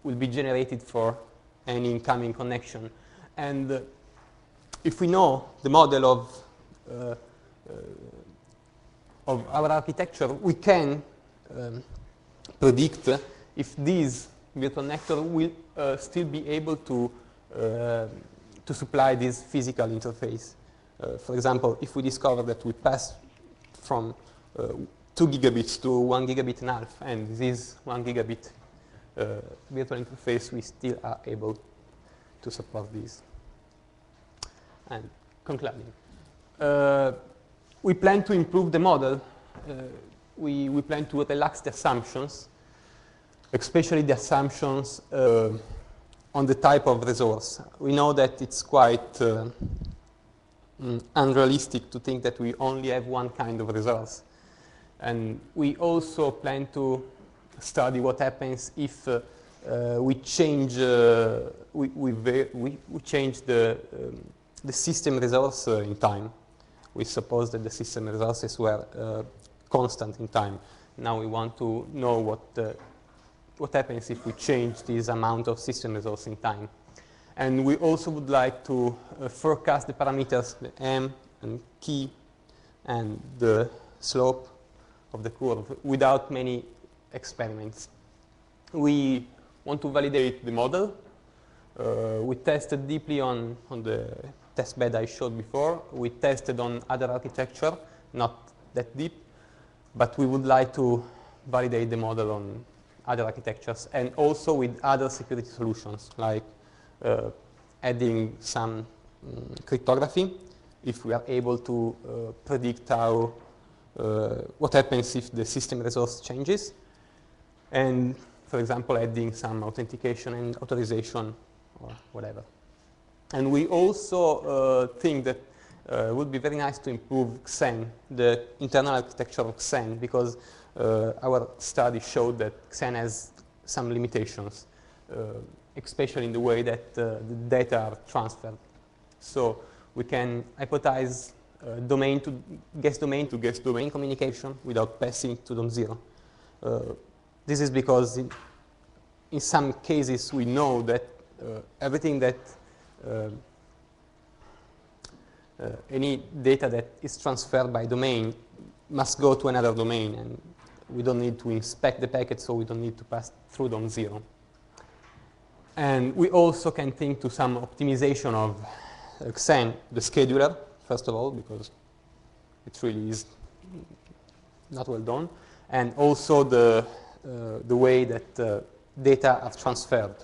will be generated for any incoming connection. And if we know the model of our architecture, we can predict if this virtual network will still be able to supply this physical interface. For example, if we discover that we pass from 2 gigabits to 1 gigabit and a half, and this 1 gigabit virtual interface, we still are able to support this. And concluding, we plan to improve the model. We plan to relax the assumptions, especially the assumptions on the type of resource. We know that it's quite unrealistic to think that we only have one kind of resource. And we also plan to study what happens if we change we change the system resource in time. We suppose that the system resources were constant in time. Now we want to know what happens if we change this amount of system resource in time. And we also would like to forecast the parameters, the M and key, and the slope of the curve without many experiments. We want to validate the model. We tested deeply on the test bed I showed before. We tested on other architecture, not that deep, but we would like to validate the model on other architectures and also with other security solutions, like adding some cryptography, if we are able to predict how what happens if the system resource changes, and for example adding some authentication and authorization or whatever. And we also think that it would be very nice to improve Xen, the internal architecture of Xen, because our study showed that Xen has some limitations, especially in the way that the data are transferred. So we can hypothesize domain to guest domain communication without passing to DOM 0. This is because in some cases we know that everything that any data that is transferred by domain must go to another domain, and we don't need to inspect the packet, so we don't need to pass through DOM 0. And we also can think to some optimization of Xen, the scheduler, first of all, because it really is not well done, and also the way that data are transferred.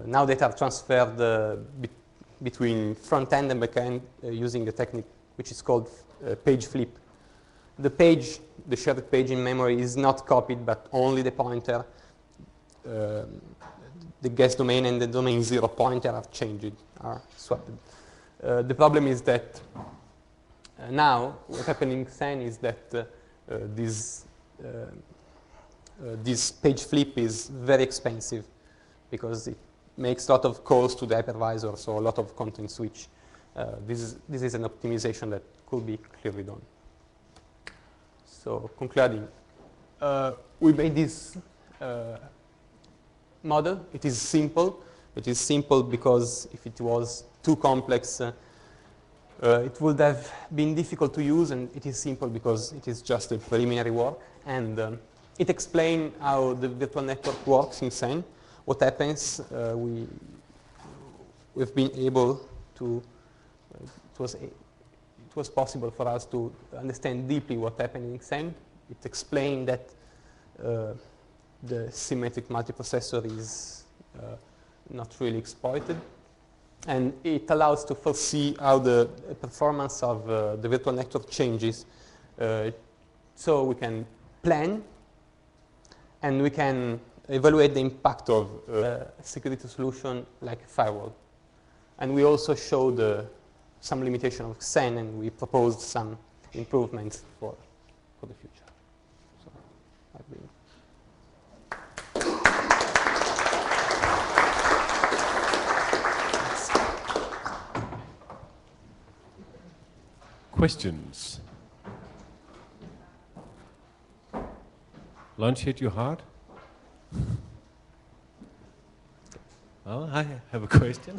Now data are transferred between front end and back end using a technique which is called page flip. The page, the shared page in memory, is not copied, but only the pointer. The guest domain and the domain 0 pointer are changed, are swapped. The problem is that now what happened in Xen is that this page flip is very expensive because it makes a lot of calls to the hypervisor, so a lot of content switch. This is an optimization that could be clearly done. So concluding, we made this model. It is simple. It is simple because if it was too complex, it would have been difficult to use, and it is simple because it is just a preliminary work. And it explains how the virtual network works in Xen. What happens, we've been able to, it was possible for us to understand deeply what happened in Xen. It explained that the symmetric multiprocessor is not really exploited. And it allows to foresee how the performance of the virtual network changes. So we can plan, and we can evaluate the impact of a security solution like firewall. And we also showed some limitation of XEN, and we proposed some improvements for the future. So I've been questions? Lunch hit you hard? Well, I have a question.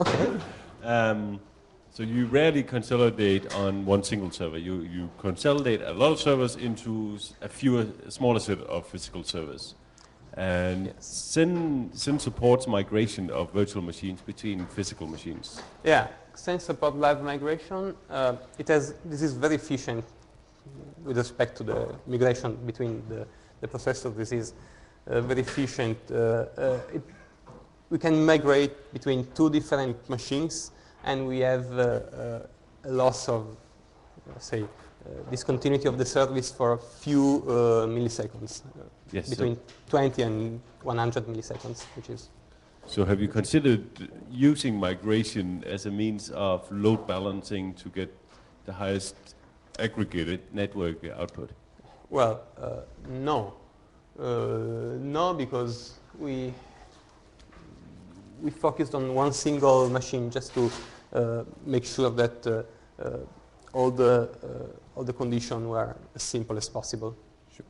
So you rarely consolidate on one single server. You consolidate a lot of servers into a smaller set of physical servers. And yes. SYN supports migration of virtual machines between physical machines. Yeah, XEN support live migration. This is very efficient with respect to the migration between the processors. This is very efficient. We can migrate between two different machines, and we have a loss of, say, discontinuity of the service for a few milliseconds, Yes, between 20 and 100 milliseconds, which is. So have you considered using migration as a means of load balancing to get the highest aggregated network output? Well, no. No, because we focused on one single machine just to make sure that all the conditions were as simple as possible. Sure.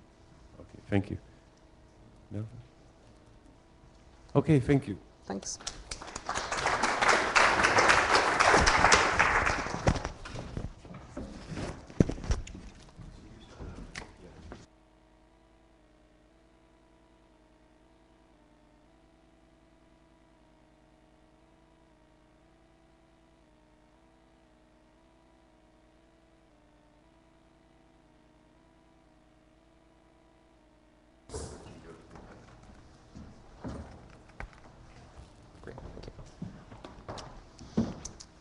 Okay, thank you. No? Okay, thank you. Thanks.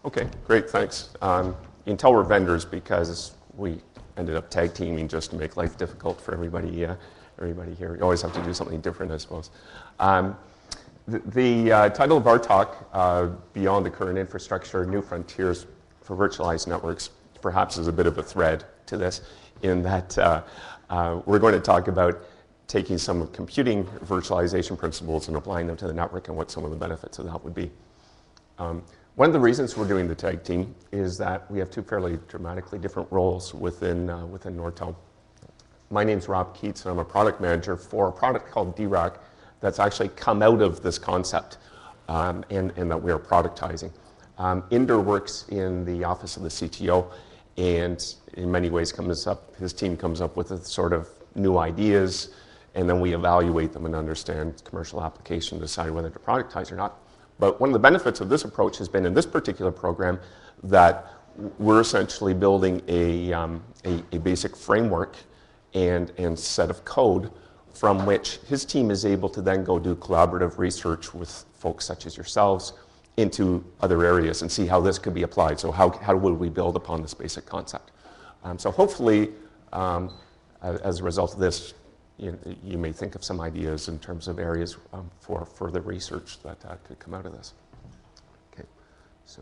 Okay, great, thanks. You can tell we're vendors because we ended up tag teaming just to make life difficult for everybody here. You always have to do something different, I suppose. The title of our talk, Beyond the Current Infrastructure, New Frontiers for Virtualized Networks, perhaps is a bit of a thread to this, in that we're going to talk about taking some computing virtualization principles and applying them to the network and what some of the benefits of that would be. One of the reasons we're doing the tag team is that we have two fairly dramatically different roles within Nortel. My name's Rob Keats, and I'm a product manager for a product called DRAC that's actually come out of this concept and that we are productizing. Inder works in the office of the CTO, and in many ways his team comes up with a sort of new ideas, and then we evaluate them and understand commercial application, decide whether to productize or not. But one of the benefits of this approach has been in this particular program that we're essentially building a basic framework and set of code from which his team is able to then go do collaborative research with folks such as yourselves into other areas and see how this could be applied. So how would we build upon this basic concept? So hopefully, as a result of this, you may think of some ideas in terms of areas for further research that could come out of this. Okay, so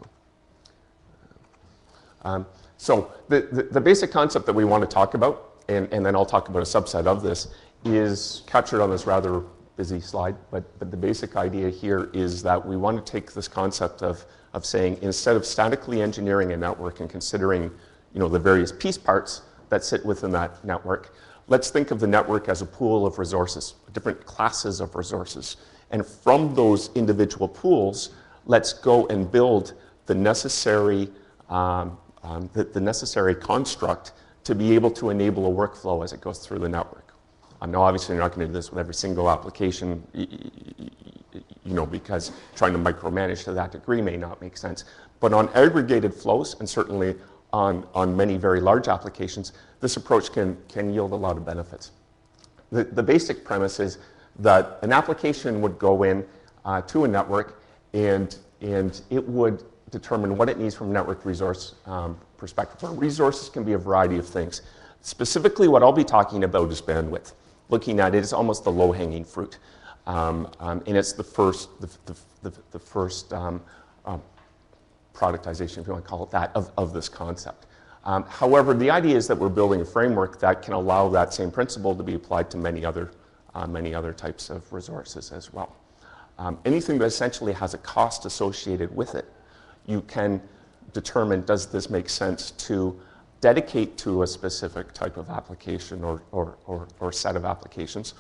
the basic concept that we want to talk about, and then I'll talk about a subset of this, is captured on this rather busy slide. But the basic idea here is that we want to take this concept of saying, instead of statically engineering a network and considering the various piece parts that sit within that network, let's think of the network as a pool of resources, different classes of resources. And from those individual pools, let's go and build the necessary construct to be able to enable a workflow as it goes through the network. Now, obviously, you're not going to do this with every single application, because trying to micromanage to that degree may not make sense. But on aggregated flows, and certainly on many very large applications, this approach can yield a lot of benefits. The basic premise is that an application would go in to a network and it would determine what it needs from a network resource perspective. Where resources can be a variety of things. Specifically, what I'll be talking about is bandwidth. Looking at it is almost the low-hanging fruit, and it's the first productization, if you want to call it that, of this concept. However, the idea is that we're building a framework that can allow that same principle to be applied to many other types of resources as well. Anything that essentially has a cost associated with it, you can determine, does this make sense to dedicate to a specific type of application or set of applications,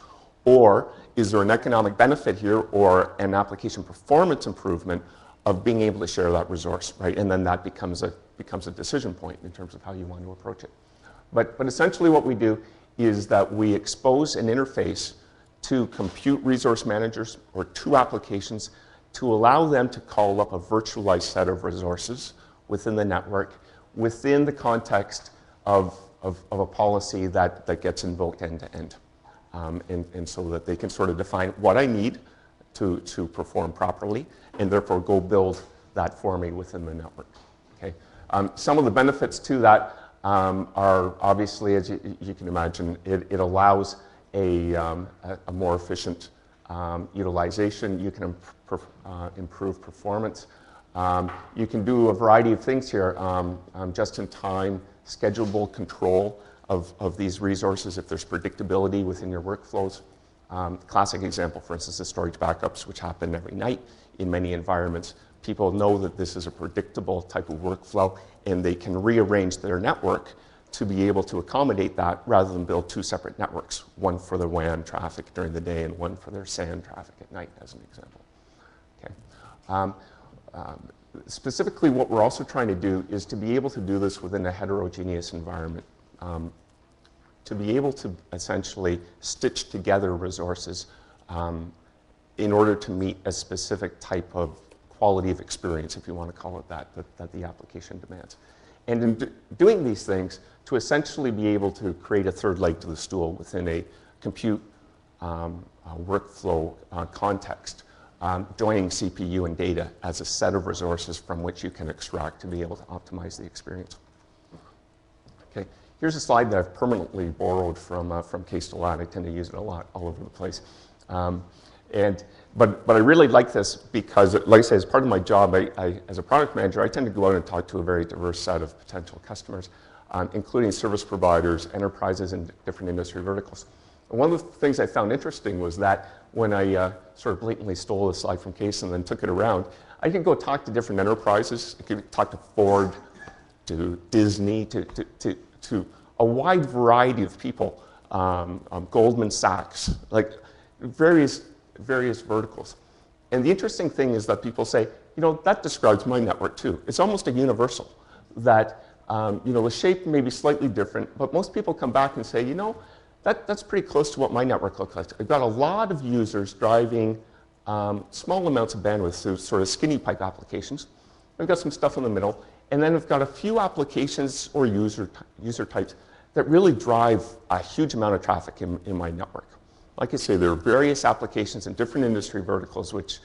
or is there an economic benefit here or an application performance improvement of being able to share that resource, right? And then that becomes a decision point in terms of how you want to approach it. But essentially what we do is that we expose an interface to compute resource managers or to applications to allow them to call up a virtualized set of resources within the network, within the context of a policy that gets invoked end to end. And so that they can sort of define what I need to perform properly, and therefore go build that for me within the network. Okay? Some of the benefits to that are obviously, as you can imagine, it allows a more efficient utilization. You can improve performance. You can do a variety of things here, just-in-time, schedulable control of these resources if there's predictability within your workflows. Classic example, for instance, is storage backups, which happen every night in many environments. People know that this is a predictable type of workflow, and they can rearrange their network to be able to accommodate that rather than build two separate networks, one for the WAN traffic during the day and one for their SAN traffic at night, as an example. Okay. Specifically, what we're also trying to do is to be able to do this within a heterogeneous environment, to be able to essentially stitch together resources in order to meet a specific type of quality of experience, if you want to call it that the application demands. And in doing these things, to essentially be able to create a third leg to the stool within a compute workflow context, joining CPU and data as a set of resources from which you can extract to be able to optimize the experience. Okay, here's a slide that I've permanently borrowed from Case to Lab. I tend to use it a lot all over the place. But I really like this because, like I say, as part of my job, as a product manager, I tend to go out and talk to a very diverse set of potential customers, including service providers, enterprises, and different industry verticals. And one of the things I found interesting was that when I sort of blatantly stole a slide from Case and then took it around, I could go talk to different enterprises. I could talk to Ford, to Disney, to a wide variety of people, Goldman Sachs, like various verticals. And the interesting thing is that people say, you know, that describes my network too. It's almost a universal that, you know, the shape may be slightly different, but most people come back and say, you know, that's pretty close to what my network looks like. I've got a lot of users driving small amounts of bandwidth through sort of skinny pipe applications. I've got some stuff in the middle, and then I've got a few applications or user types that really drive a huge amount of traffic in my network. Like I say, there are various applications in different industry verticals which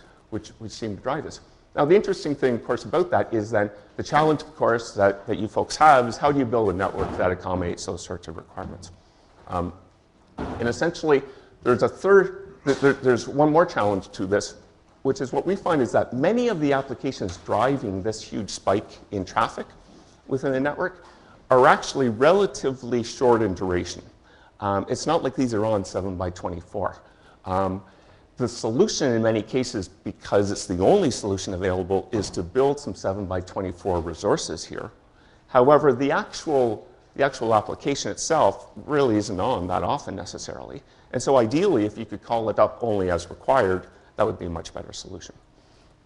seem to drive this. Now, the interesting thing, of course, about that is that the challenge, of course, that you folks have is how do you build a network that accommodates those sorts of requirements? And essentially, there's one more challenge to this, which is what we find is that many of the applications driving this huge spike in traffic within a network are actually relatively short in duration. It's not like these are on 7x24. The solution in many cases, because it's the only solution available, is to build some 7x24 resources here. However, the actual application itself really isn't on that often necessarily. And so ideally, if you could call it up only as required, that would be a much better solution.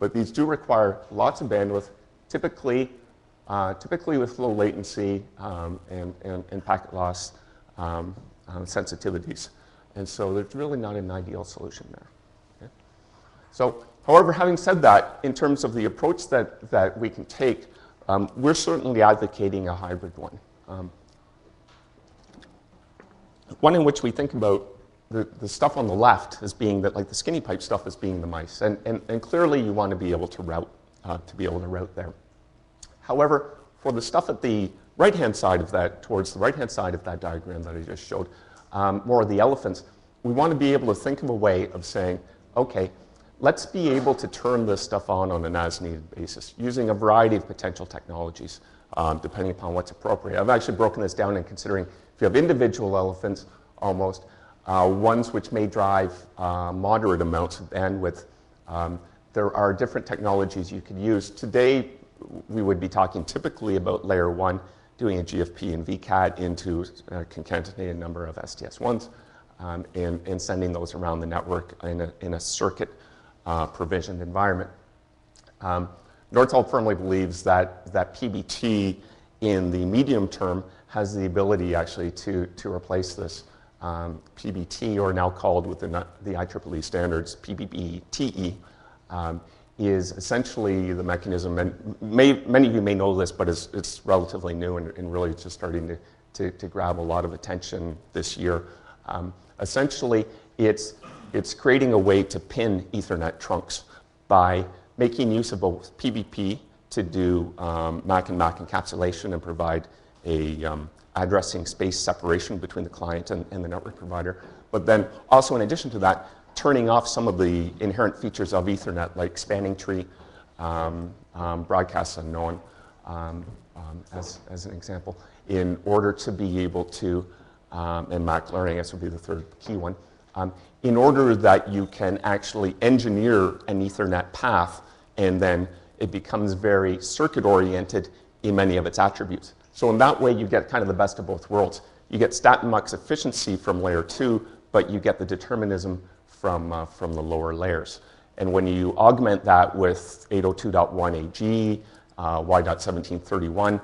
But these do require lots of bandwidth, typically with low latency and packet loss sensitivities. And so there's really not an ideal solution there. Okay? So, however, having said that, in terms of the approach that we can take, we're certainly advocating a hybrid one. One in which we think about the stuff on the left as being that, like the skinny pipe stuff as being the mice. And clearly you want to be able to route there. However, for the stuff at the right-hand side of that, towards the right-hand side of that diagram that I just showed, more of the elephants, we want to be able to think of a way of saying, okay, let's be able to turn this stuff on an as-needed basis using a variety of potential technologies, depending upon what's appropriate. I've actually broken this down and considering if you have individual elephants, almost, ones which may drive moderate amounts of bandwidth. There are different technologies you could use. Today, we would be talking typically about layer 1, doing a GFP and VCAT into a concatenated number of STS1s, and sending those around the network in a circuit provisioned environment. Nortel firmly believes that PBT in the medium term has the ability actually to replace this. PBT, or now called within the IEEE standards, PBBTE, is essentially the mechanism, and many of you may know this, but it's relatively new and really just starting to grab a lot of attention this year. Essentially, it's creating a way to pin Ethernet trunks by making use of both PBP to do MAC and MAC encapsulation and provide a addressing space separation between the client and the network provider. But then also in addition to that, turning off some of the inherent features of Ethernet like spanning tree, broadcast unknown, as an example, in order to be able to, and MAC learning, I guess would be the third key one, in order that you can actually engineer an Ethernet path, and then it becomes very circuit-oriented in many of its attributes. So in that way, you get kind of the best of both worlds. You get stat and mux efficiency from layer 2, but you get the determinism from the lower layers. And when you augment that with 802.1ag, Y.1731,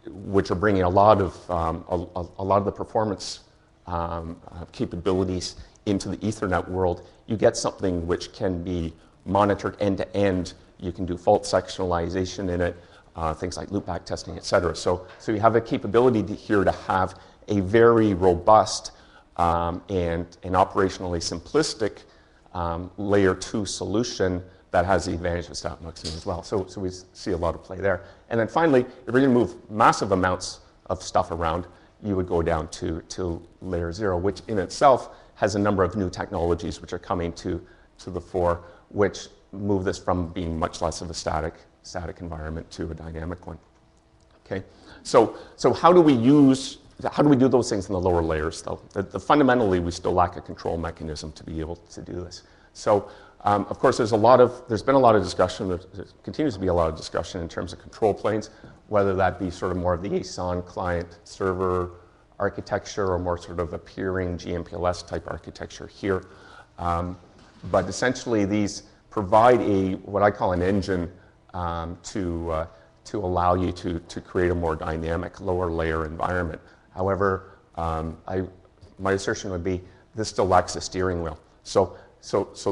which are bringing a lot of the performance capabilities into the Ethernet world, you get something which can be monitored end to end. You can do fault sectionalization in it, things like loopback testing, et cetera. So you have a capability here to have a very robust and operationally simplistic layer 2 solution that has the advantage of stat muxing as well. So we see a lot of play there. And then finally, if you're going to move massive amounts of stuff around, you would go down to layer 0, which in itself has a number of new technologies which are coming to the fore, which move this from being much less of a static environment to a dynamic one. Okay, so how do we do those things in the lower layers, though? Fundamentally, we still lack a control mechanism to be able to do this. So, of course, there's been a lot of discussion, there continues to be a lot of discussion in terms of control planes, whether that be sort of more of the ASON client-server architecture or more sort of a peering GMPLS type architecture here. But essentially, these provide what I call an engine to allow you to create a more dynamic lower layer environment. However, my assertion would be this still lacks a steering wheel. So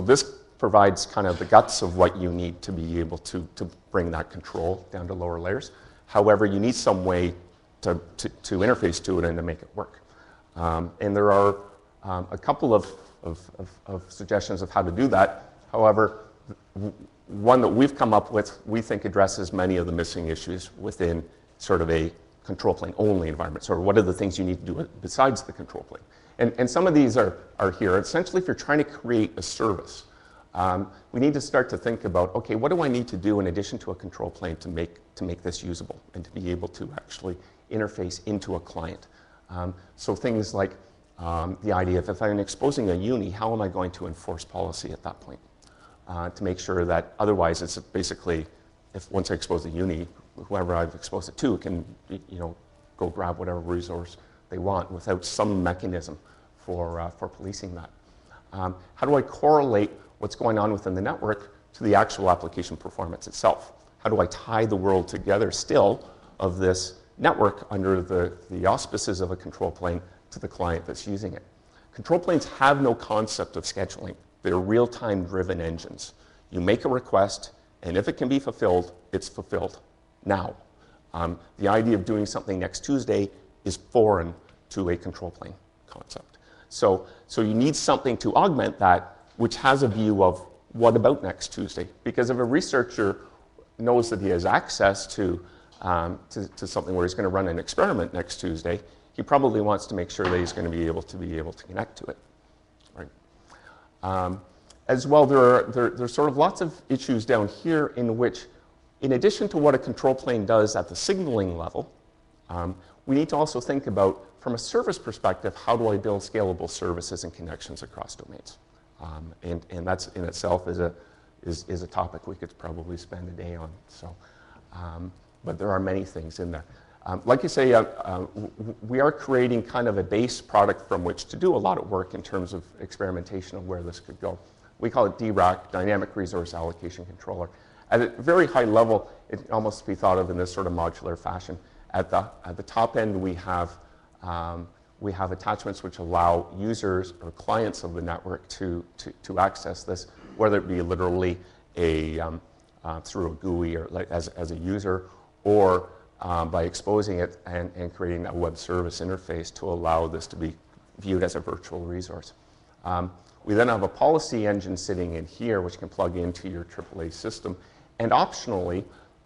this provides kind of the guts of what you need to be able to bring that control down to lower layers. However, you need some way to interface to it and to make it work. And there are a couple of suggestions of how to do that. However, one that we've come up with, we think addresses many of the missing issues within sort of a control plane only environment. So what are the things you need to do besides the control plane? And some of these are here. Essentially, if you're trying to create a service, we need to start to think about, okay, what do I need to do in addition to a control plane to make this usable and to be able to actually interface into a client? So things like the idea of if I'm exposing a uni, how am I going to enforce policy at that point? To make sure that otherwise it's basically, if once I expose the uni, whoever I've exposed it to can go grab whatever resource they want without some mechanism for policing that. How do I correlate what's going on within the network to the actual application performance itself? How do I tie the world together still of this network under the auspices of a control plane to the client that's using it? Control planes have no concept of scheduling. They're real-time driven engines. You make a request, and if it can be fulfilled, it's fulfilled now. The idea of doing something next Tuesday is foreign to a control plane concept. So you need something to augment that, which has a view of what about next Tuesday? Because if a researcher knows that he has access to something where he's going to run an experiment next Tuesday, he probably wants to make sure that he's going to be able to connect to it. Right. As well, there's sort of lots of issues down here in which, in addition to what a control plane does at the signaling level, we need to also think about, from a service perspective, how do I build scalable services and connections across domains? And that's in itself is a topic we could probably spend a day on. So, but there are many things in there. Like you say, we are creating kind of a base product from which to do a lot of work in terms of experimentation of where this could go. We call it DRAC, Dynamic Resource Allocation Controller. At a very high level, it can almost be thought of in this sort of modular fashion. At the top end, we have attachments which allow users or clients of the network to access this, whether it be literally through a GUI or like as a user, or by exposing it and creating a web service interface to allow this to be viewed as a virtual resource. We then have a policy engine sitting in here which can plug into your AAA system, and optionally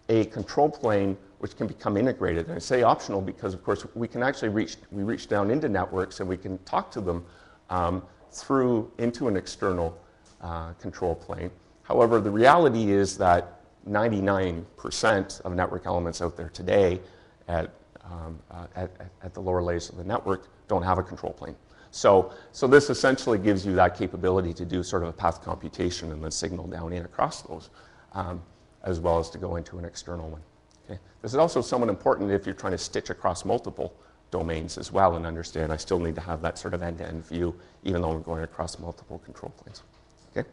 a control plane which can become integrated. And I say optional because, of course, we can actually reach down into networks and we can talk to them through into an external control plane. However, the reality is that 99% of network elements out there today at the lower layers of the network don't have a control plane. So this essentially gives you that capability to do sort of a path computation and then signal down in across those, as well as to go into an external one. Okay. This is also somewhat important if you're trying to stitch across multiple domains as well and understand I still need to have that sort of end-to-end view even though I'm going across multiple control planes. Okay.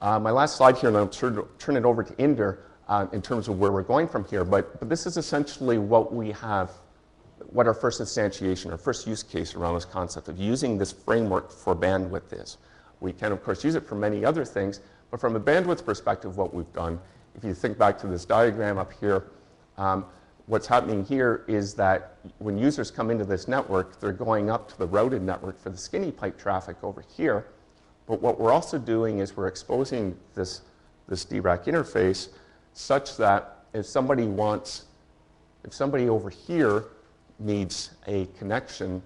My last slide here, and I'll turn it over to Inder in terms of where we're going from here, but this is essentially what our first instantiation, our first use case around this concept of using this framework for bandwidth is. We can, of course, use it for many other things, but from a bandwidth perspective, what we've done, if you think back to this diagram up here, what's happening here is that when users come into this network, they're going up to the routed network for the skinny pipe traffic over here. But what we're also doing is we're exposing this DRAC interface such that if somebody over here needs a connection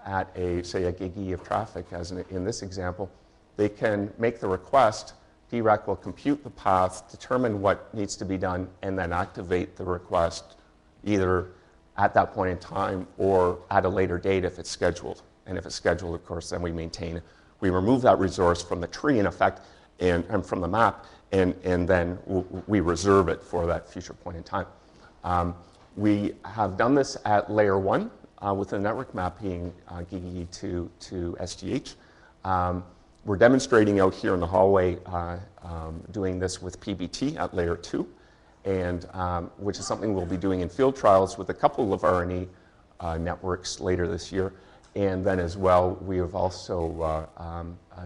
at say a gig of traffic, as in this example, they can make the request. DRAC will compute the path, determine what needs to be done, and then activate the request either at that point in time or at a later date if it's scheduled. And if it's scheduled, of course, then we remove that resource from the tree, in effect, and from the map, and then we reserve it for that future point in time. We have done this at layer 1 with the network mapping GE to SGH. We're demonstrating out here in the hallway doing this with PBT at layer 2, and which is something we'll be doing in field trials with a couple of RNE networks later this year. And then as well, we have also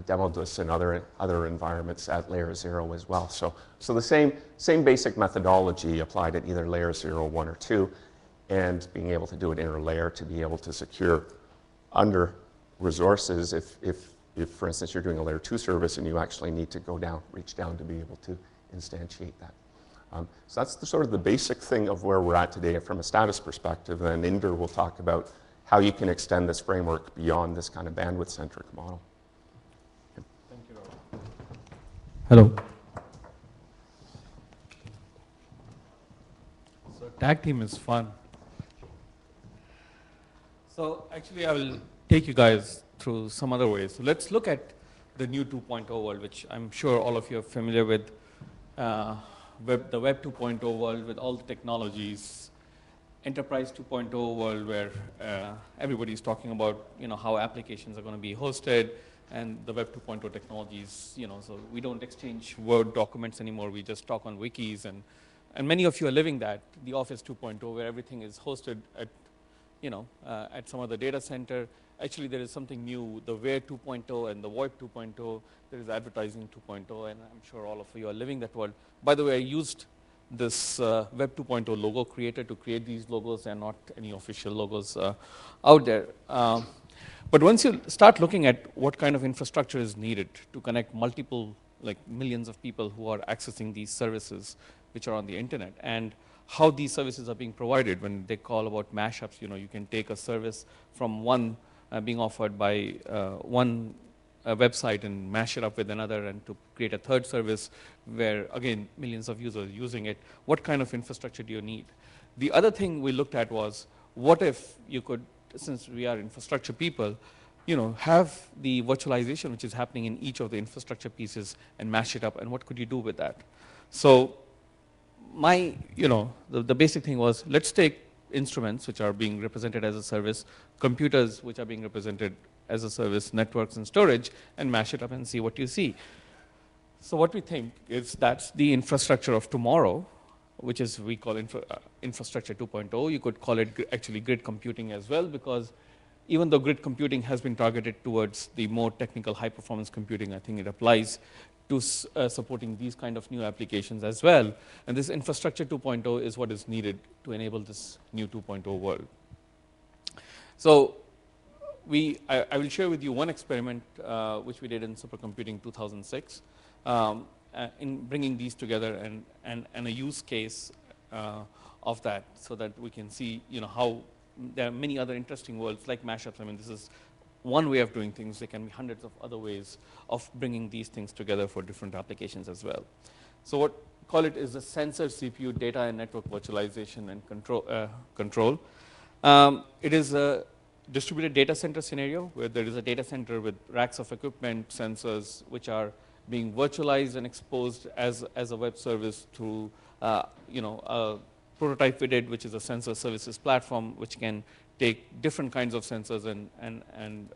demoed this in other environments at layer 0 as well. So the same basic methodology applied at either layer 0, 1, or 2, and being able to do it interlayer to be able to secure under resources if for instance, you're doing a layer 2 service and you actually need to go down, reach down to be able to instantiate that. So that's sort of the basic thing of where we're at today from a status perspective, and Inder will talk about how you can extend this framework beyond this kind of bandwidth-centric model. Thank you, Robert. Hello. So tag team is fun. So actually I will take you guys through some other ways. So let's look at the new 2.0 world, which I'm sure all of you are familiar with, the Web 2.0 world with all the technologies, Enterprise 2.0 world where everybody's talking about how applications are going to be hosted, and the Web 2.0 technologies, so we don't exchange Word documents anymore, we just talk on wikis, and many of you are living that, the Office 2.0 where everything is hosted at, at some other data center. Actually, there is something new, the Where 2.0 and the VoIP 2.0, there is advertising 2.0, and I'm sure all of you are living that world. By the way, I used this Web 2.0 logo creator to create these logos. They are not any official logos out there. But once you start looking at what kind of infrastructure is needed to connect multiple, like millions of people who are accessing these services which are on the internet, and how these services are being provided when they call about mashups, you can take a service from one being offered by one website and mash it up with another and to create a third service where, again, millions of users are using it. What kind of infrastructure do you need? The other thing we looked at was, what if you could, since we are infrastructure people, have the virtualization which is happening in each of the infrastructure pieces and mash it up, and what could you do with that? So the basic thing was, let's take instruments which are being represented as a service, computers which are being represented as a service, networks and storage, and mash it up and see what you see. So what we think is that's the infrastructure of tomorrow, which is we call infrastructure 2.0. You could call it actually grid computing as well, because even though grid computing has been targeted towards the more technical high performance computing, I think it applies to supporting these kind of new applications as well. And this infrastructure 2.0 is what is needed to enable this new 2.0 world. So I will share with you one experiment which we did in Supercomputing 2006 in bringing these together and a use case of that, so that we can see how there are many other interesting worlds like mashups. I mean, this is one way of doing things. There can be hundreds of other ways of bringing these things together for different applications as well. So what we call it is the sensor CPU data and network virtualization and control. It is a distributed data center scenario where there is a data center with racks of equipment, sensors, which are being virtualized and exposed as a web service through a prototype we did, which is a sensor services platform, which can take different kinds of sensors and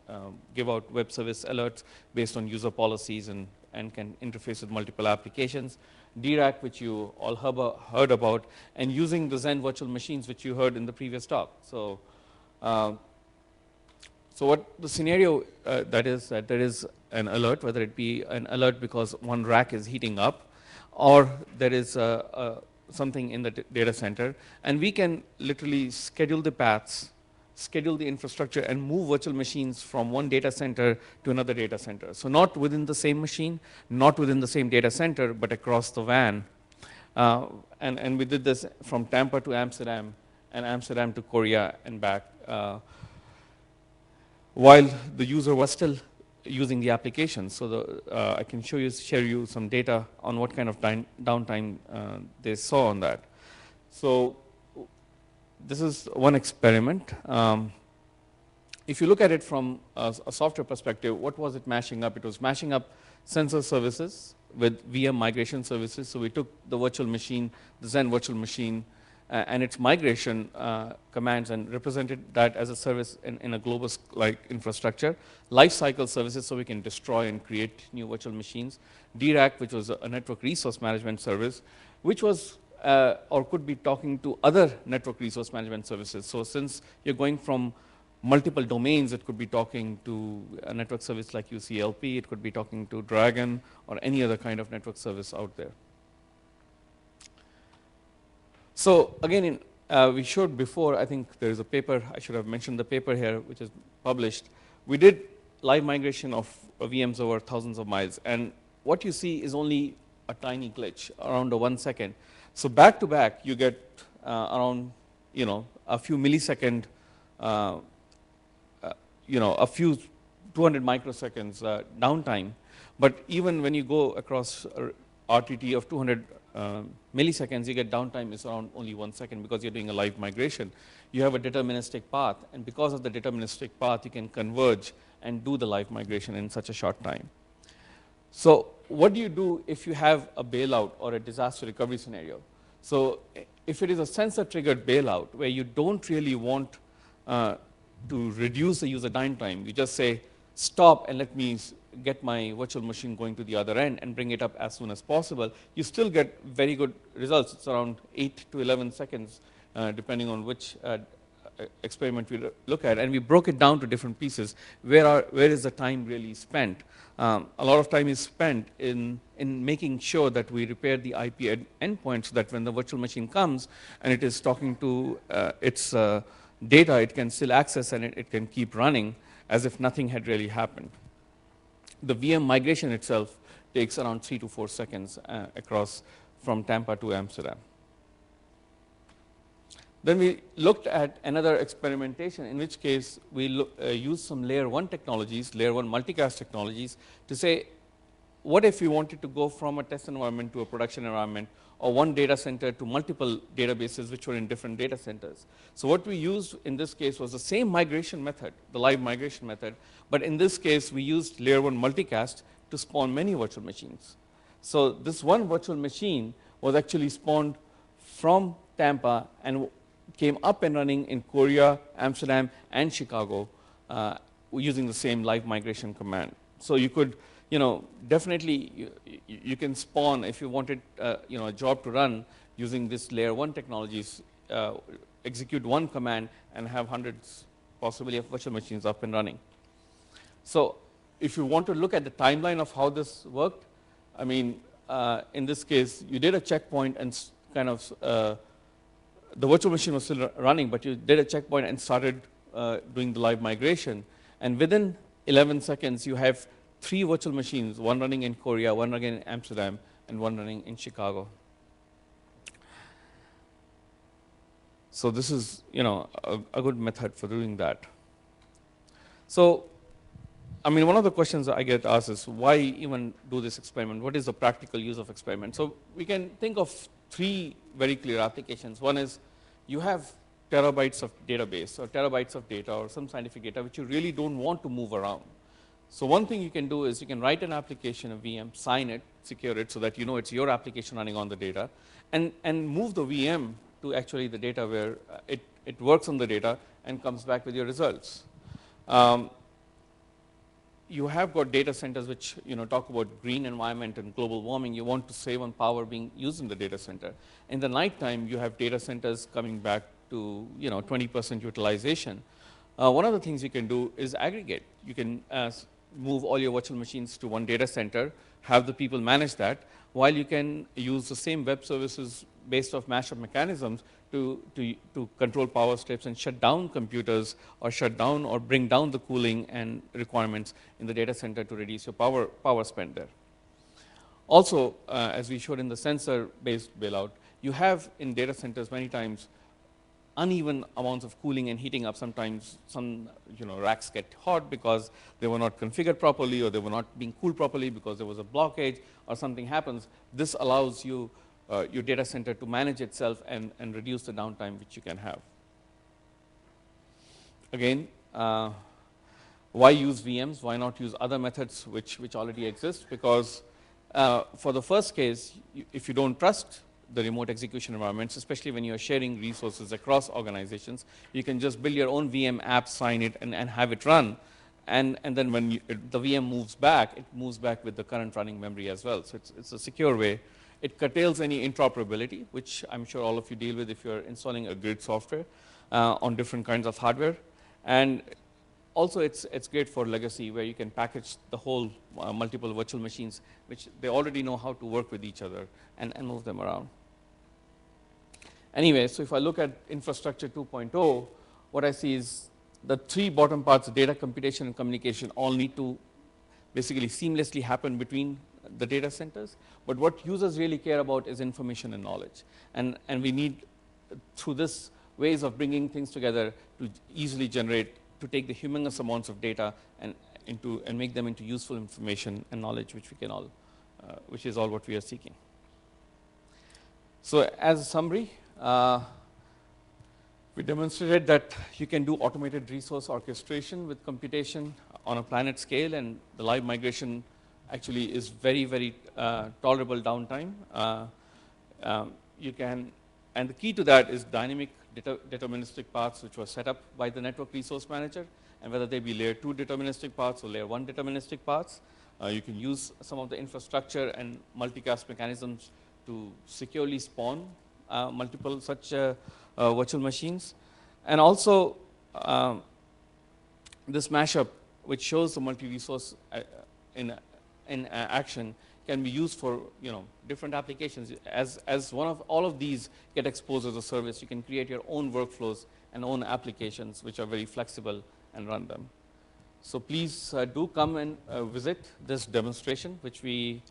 give out web service alerts based on user policies and can interface with multiple applications. DRAC, which you all heard about, and using the Zen virtual machines, which you heard in the previous talk. So what the scenario that there is an alert, whether it be an alert because one rack is heating up, or there is something in the data center, and we can literally schedule the paths, schedule the infrastructure, and move virtual machines from one data center to another data center. So not within the same machine, not within the same data center, but across the WAN. And we did this from Tampa to Amsterdam, and Amsterdam to Korea and back, while the user was still using the application. So I can share you some data on what kind of downtime they saw on that. So this is one experiment. If you look at it from a software perspective, what was it mashing up? It was mashing up sensor services with VM migration services. So we took the virtual machine, the Zen virtual machine, and its migration commands, and represented that as a service in a Globus-like infrastructure. Lifecycle services, so we can destroy and create new virtual machines. DRAC, which was a network resource management service, which was or could be talking to other network resource management services. So since you're going from multiple domains, it could be talking to a network service like UCLP, it could be talking to Dragon, or any other kind of network service out there. So again, we showed before, I think there is a paper, I should have mentioned the paper here, which is published. We did live migration of VMs over thousands of miles, and what you see is only a tiny glitch, around 1 second. So back to back, you get around a few millisecond, a few 200 microseconds downtime. But even when you go across RTT of 200 milliseconds, you get downtime is around only 1 second, because you're doing a live migration. You have a deterministic path, and because of the deterministic path, you can converge and do the live migration in such a short time. So what do you do if you have a bailout or a disaster recovery scenario? So if it is a sensor triggered bailout where you don't really want to reduce the user downtime, you just say stop and let me get my virtual machine going to the other end and bring it up as soon as possible, you still get very good results. It's around 8 to 11 seconds depending on which experiment we look at, and we broke it down to different pieces. Where is the time really spent? A lot of time is spent in making sure that we repair the IP endpoint so that when the virtual machine comes and it is talking to its data, it can still access and it can keep running as if nothing had really happened. The VM migration itself takes around 3 to 4 seconds across from Tampa to Amsterdam. Then we looked at another experimentation, in which case we used some layer 1 technologies, layer 1 multicast technologies, to say, what if we wanted to go from a test environment to a production environment, or one data center to multiple databases which were in different data centers. So what we used in this case was the same migration method, the live migration method, but in this case we used layer 1 multicast to spawn many virtual machines. So this one virtual machine was actually spawned from Tampa and came up and running in Korea, Amsterdam, and Chicago using the same live migration command. So you could, definitely you can spawn if you wanted, a job to run using this layer 1 technologies, execute one command and have hundreds, possibly, of virtual machines up and running. So if you want to look at the timeline of how this worked, I mean, in this case, you did a checkpoint and kind of the virtual machine was still running, but you did a checkpoint and started doing the live migration. And within 11 seconds, you have 3 virtual machines, one running in Korea, one running in Amsterdam, and one running in Chicago. So this is, a good method for doing that. So, I mean, one of the questions I get asked is, why even do this experiment? What is the practical use of experiment? So we can think of 3 very clear applications. One is you have terabytes of database or terabytes of data or some scientific data which you really don't want to move around. So one thing you can do is you can write an application, a VM, sign it, secure it so that you know it's your application running on the data, and move the VM to actually the data where it works on the data and comes back with your results. You have got data centers which talk about green environment and global warming. You want to save on power being used in the data center. In the nighttime, you have data centers coming back to 20% utilization. One of the things you can do is aggregate. You can move all your virtual machines to one data center, have the people manage that, while you can use the same web services based off mashup mechanisms to control power strips and shut down computers or shut down or bring down the cooling and requirements in the data center to reduce your power spend there. Also, as we showed in the sensor-based bailout, you have in data centers many times uneven amounts of cooling and heating up. Sometimes some racks get hot because they were not configured properly, or they were not being cooled properly because there was a blockage or something happens. This allows you your data center to manage itself and reduce the downtime which you can have. Again, why use VMs? Why not use other methods which already exist? Because for the first case, if you don't trust the remote execution environments, especially when you're sharing resources across organizations, you can just build your own VM app, sign it, and have it run. And then when the VM moves back, it moves back with the current running memory as well. So it's a secure way. It curtails any interoperability, which I'm sure all of you deal with if you're installing a grid software on different kinds of hardware. And also, it's great for legacy, where you can package the whole multiple virtual machines, which they already know how to work with each other and move them around. Anyway, so if I look at infrastructure 2.0, what I see is the 3 bottom parts, data, computation, and communication, all need to basically seamlessly happen between the data centers. But what users really care about is information and knowledge. And we need, through this, ways of bringing things together to easily generate, to take the humongous amounts of data and make them into useful information and knowledge, which we can all, which is all what we are seeking. So as a summary, we demonstrated that you can do automated resource orchestration with computation on a planet scale, and the live migration actually is very, very tolerable downtime. You can, and the key to that is dynamic deterministic paths, which were set up by the network resource manager, and whether they be layer 2 deterministic paths or layer 1 deterministic paths. You can use some of the infrastructure and multicast mechanisms to securely spawn multiple such virtual machines. And also, this mashup, which shows the multi-resource in action, can be used for different applications. As one of all of these get exposed as a service, you can create your own workflows and own applications which are very flexible and run them. So please do come and visit this demonstration, which we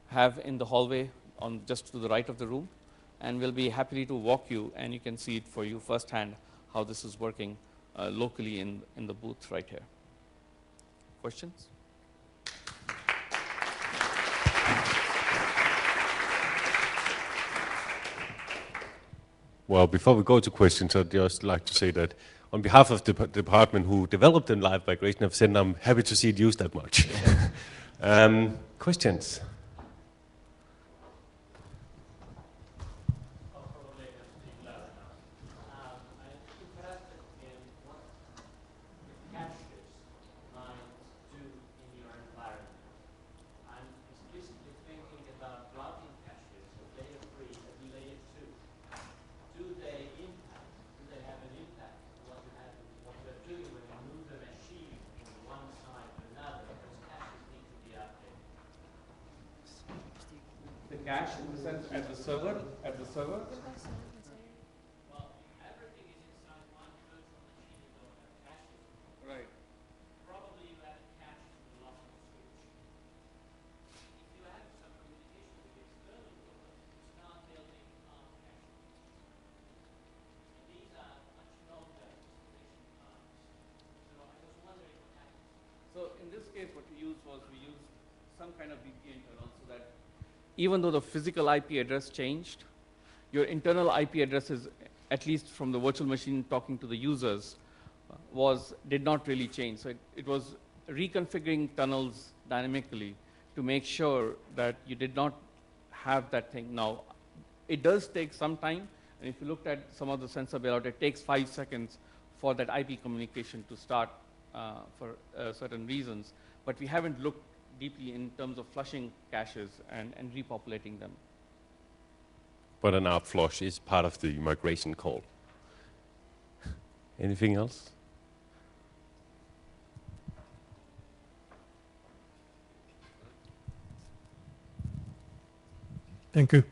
have in the hallway on just to the right of the room, and we'll be happy to walk you, and you can see it for you firsthand how this is working locally in the booth right here. Questions? Well, before we go to questions, I'd just like to say that on behalf of the department who developed the live migration of Zen, I'm happy to see it used that much. Questions? Cache in the sense at the server? Well, everything is inside one virtual machine. You don't have caches. Right. Probably you have a cache in the local switch. If you have some communication with the external world, you start building caches. And these are much longer installation times. So I was wondering what happens. So in this case, what we used some kind of VPN tunnel so that even though the physical IP address changed, your internal IP addresses, at least from the virtual machine talking to the users, did not really change. So it was reconfiguring tunnels dynamically to make sure that you did not have that thing. Now, it does take some time, and if you looked at some of the sensor bailout, it takes 5 seconds for that IP communication to start for certain reasons. But we haven't looked deeply in terms of flushing caches and repopulating them. But an out flush is part of the migration call. Anything else? Thank you.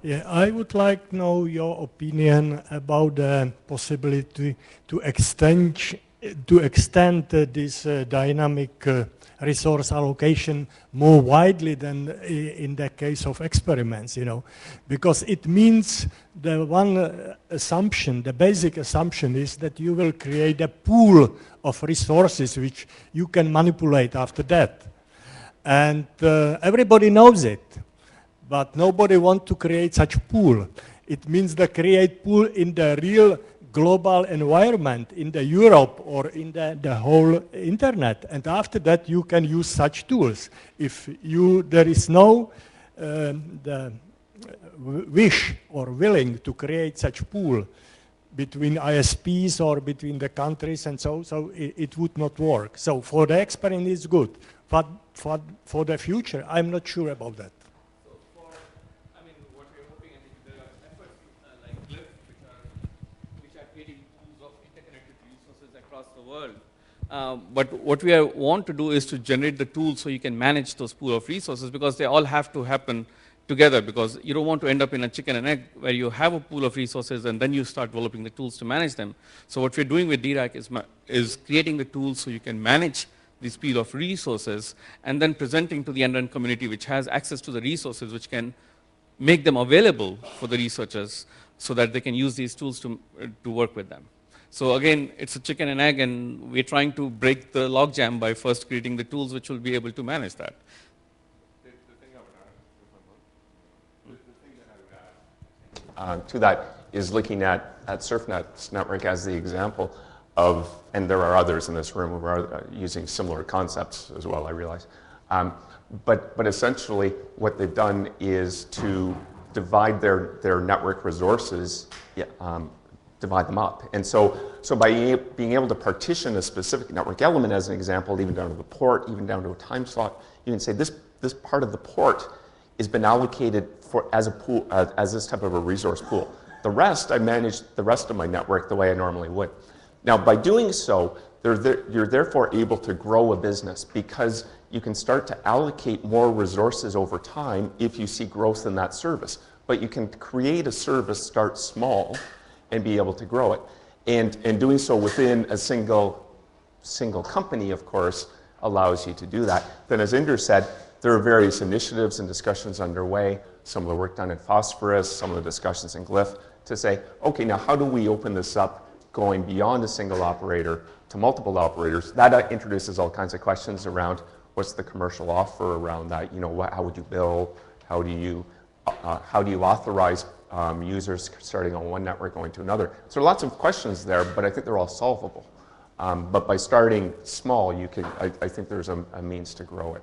Yeah, I would like to know your opinion about the possibility to extend this dynamic resource allocation more widely than in the case of experiments, because it means the one assumption, the basic assumption is that you will create a pool of resources which you can manipulate after that. And everybody knows it, but nobody wants to create such pool. It means the create pool in the real global environment, in the Europe or in the whole internet. And after that, you can use such tools. If there is no the wish or willing to create such pool between ISPs or between the countries and so it would not work. So for the experiment, it's good. But for the future, I'm not sure about that. What we're hoping, and there are efforts like Glyph, which are creating pools of interconnected resources across the world. But what we want to do is to generate the tools so you can manage those pool of resources, because they all have to happen together, because you don't want to end up in a chicken and egg where you have a pool of resources and then you start developing the tools to manage them. So what we're doing with DRAC is creating the tools so you can manage this pool of resources and then presenting to the NREN community, which has access to the resources, which can make them available for the researchers so that they can use these tools to work with them. So again, it's a chicken and egg, and we're trying to break the logjam by first creating the tools which will be able to manage that. To that is looking at SurfNet's network as the example of, and there are others in this room who are using similar concepts as well, I realize. But essentially what they've done is to divide their network resources, divide them up. And so by being able to partition a specific network element as an example, even down to the port, even down to a time slot, you can say this part of the port has been allocated as a pool, as this type of a resource pool. The rest, I manage the rest of my network the way I normally would. Now, by doing so, you're therefore able to grow a business because you can start to allocate more resources over time if you see growth in that service. But you can create a service, start small, and be able to grow it. And doing so within a single company, of course, allows you to do that. Then, as Inder said, there are various initiatives and discussions underway, some of the work done in Phosphorus, some of the discussions in Glyph, to say, okay, now how do we open this up going beyond a single operator to multiple operators? That introduces all kinds of questions around what's the commercial offer around that, you know, how would you bill, how do you authorize users starting on one network going to another? So there are lots of questions there, but I think they're all solvable. But by starting small, you can, I think there's a means to grow it.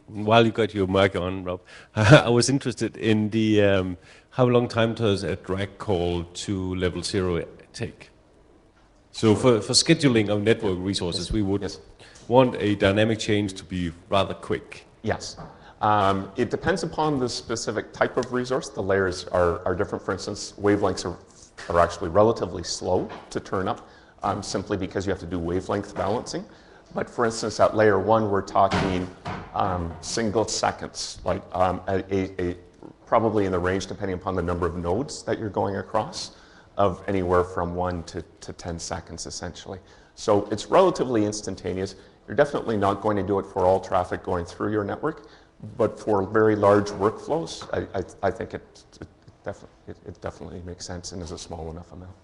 While you got your mic on, Rob, I was interested in the how long time does a drag call to level 0 take? So for scheduling of network resources, we would want a dynamic change to be rather quick. Yes. It depends upon the specific type of resource. The layers are different. For instance, wavelengths are actually relatively slow to turn up, simply because you have to do wavelength balancing. But for instance, at layer 1, we're talking single seconds, like probably in the range, depending upon the number of nodes that you're going across, of anywhere from 1 to 10 seconds, essentially. So it's relatively instantaneous. You're definitely not going to do it for all traffic going through your network, but for very large workflows, I think it definitely makes sense and is a small enough amount.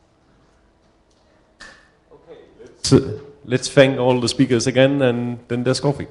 Okay, let's thank all the speakers again, and then there's coffee.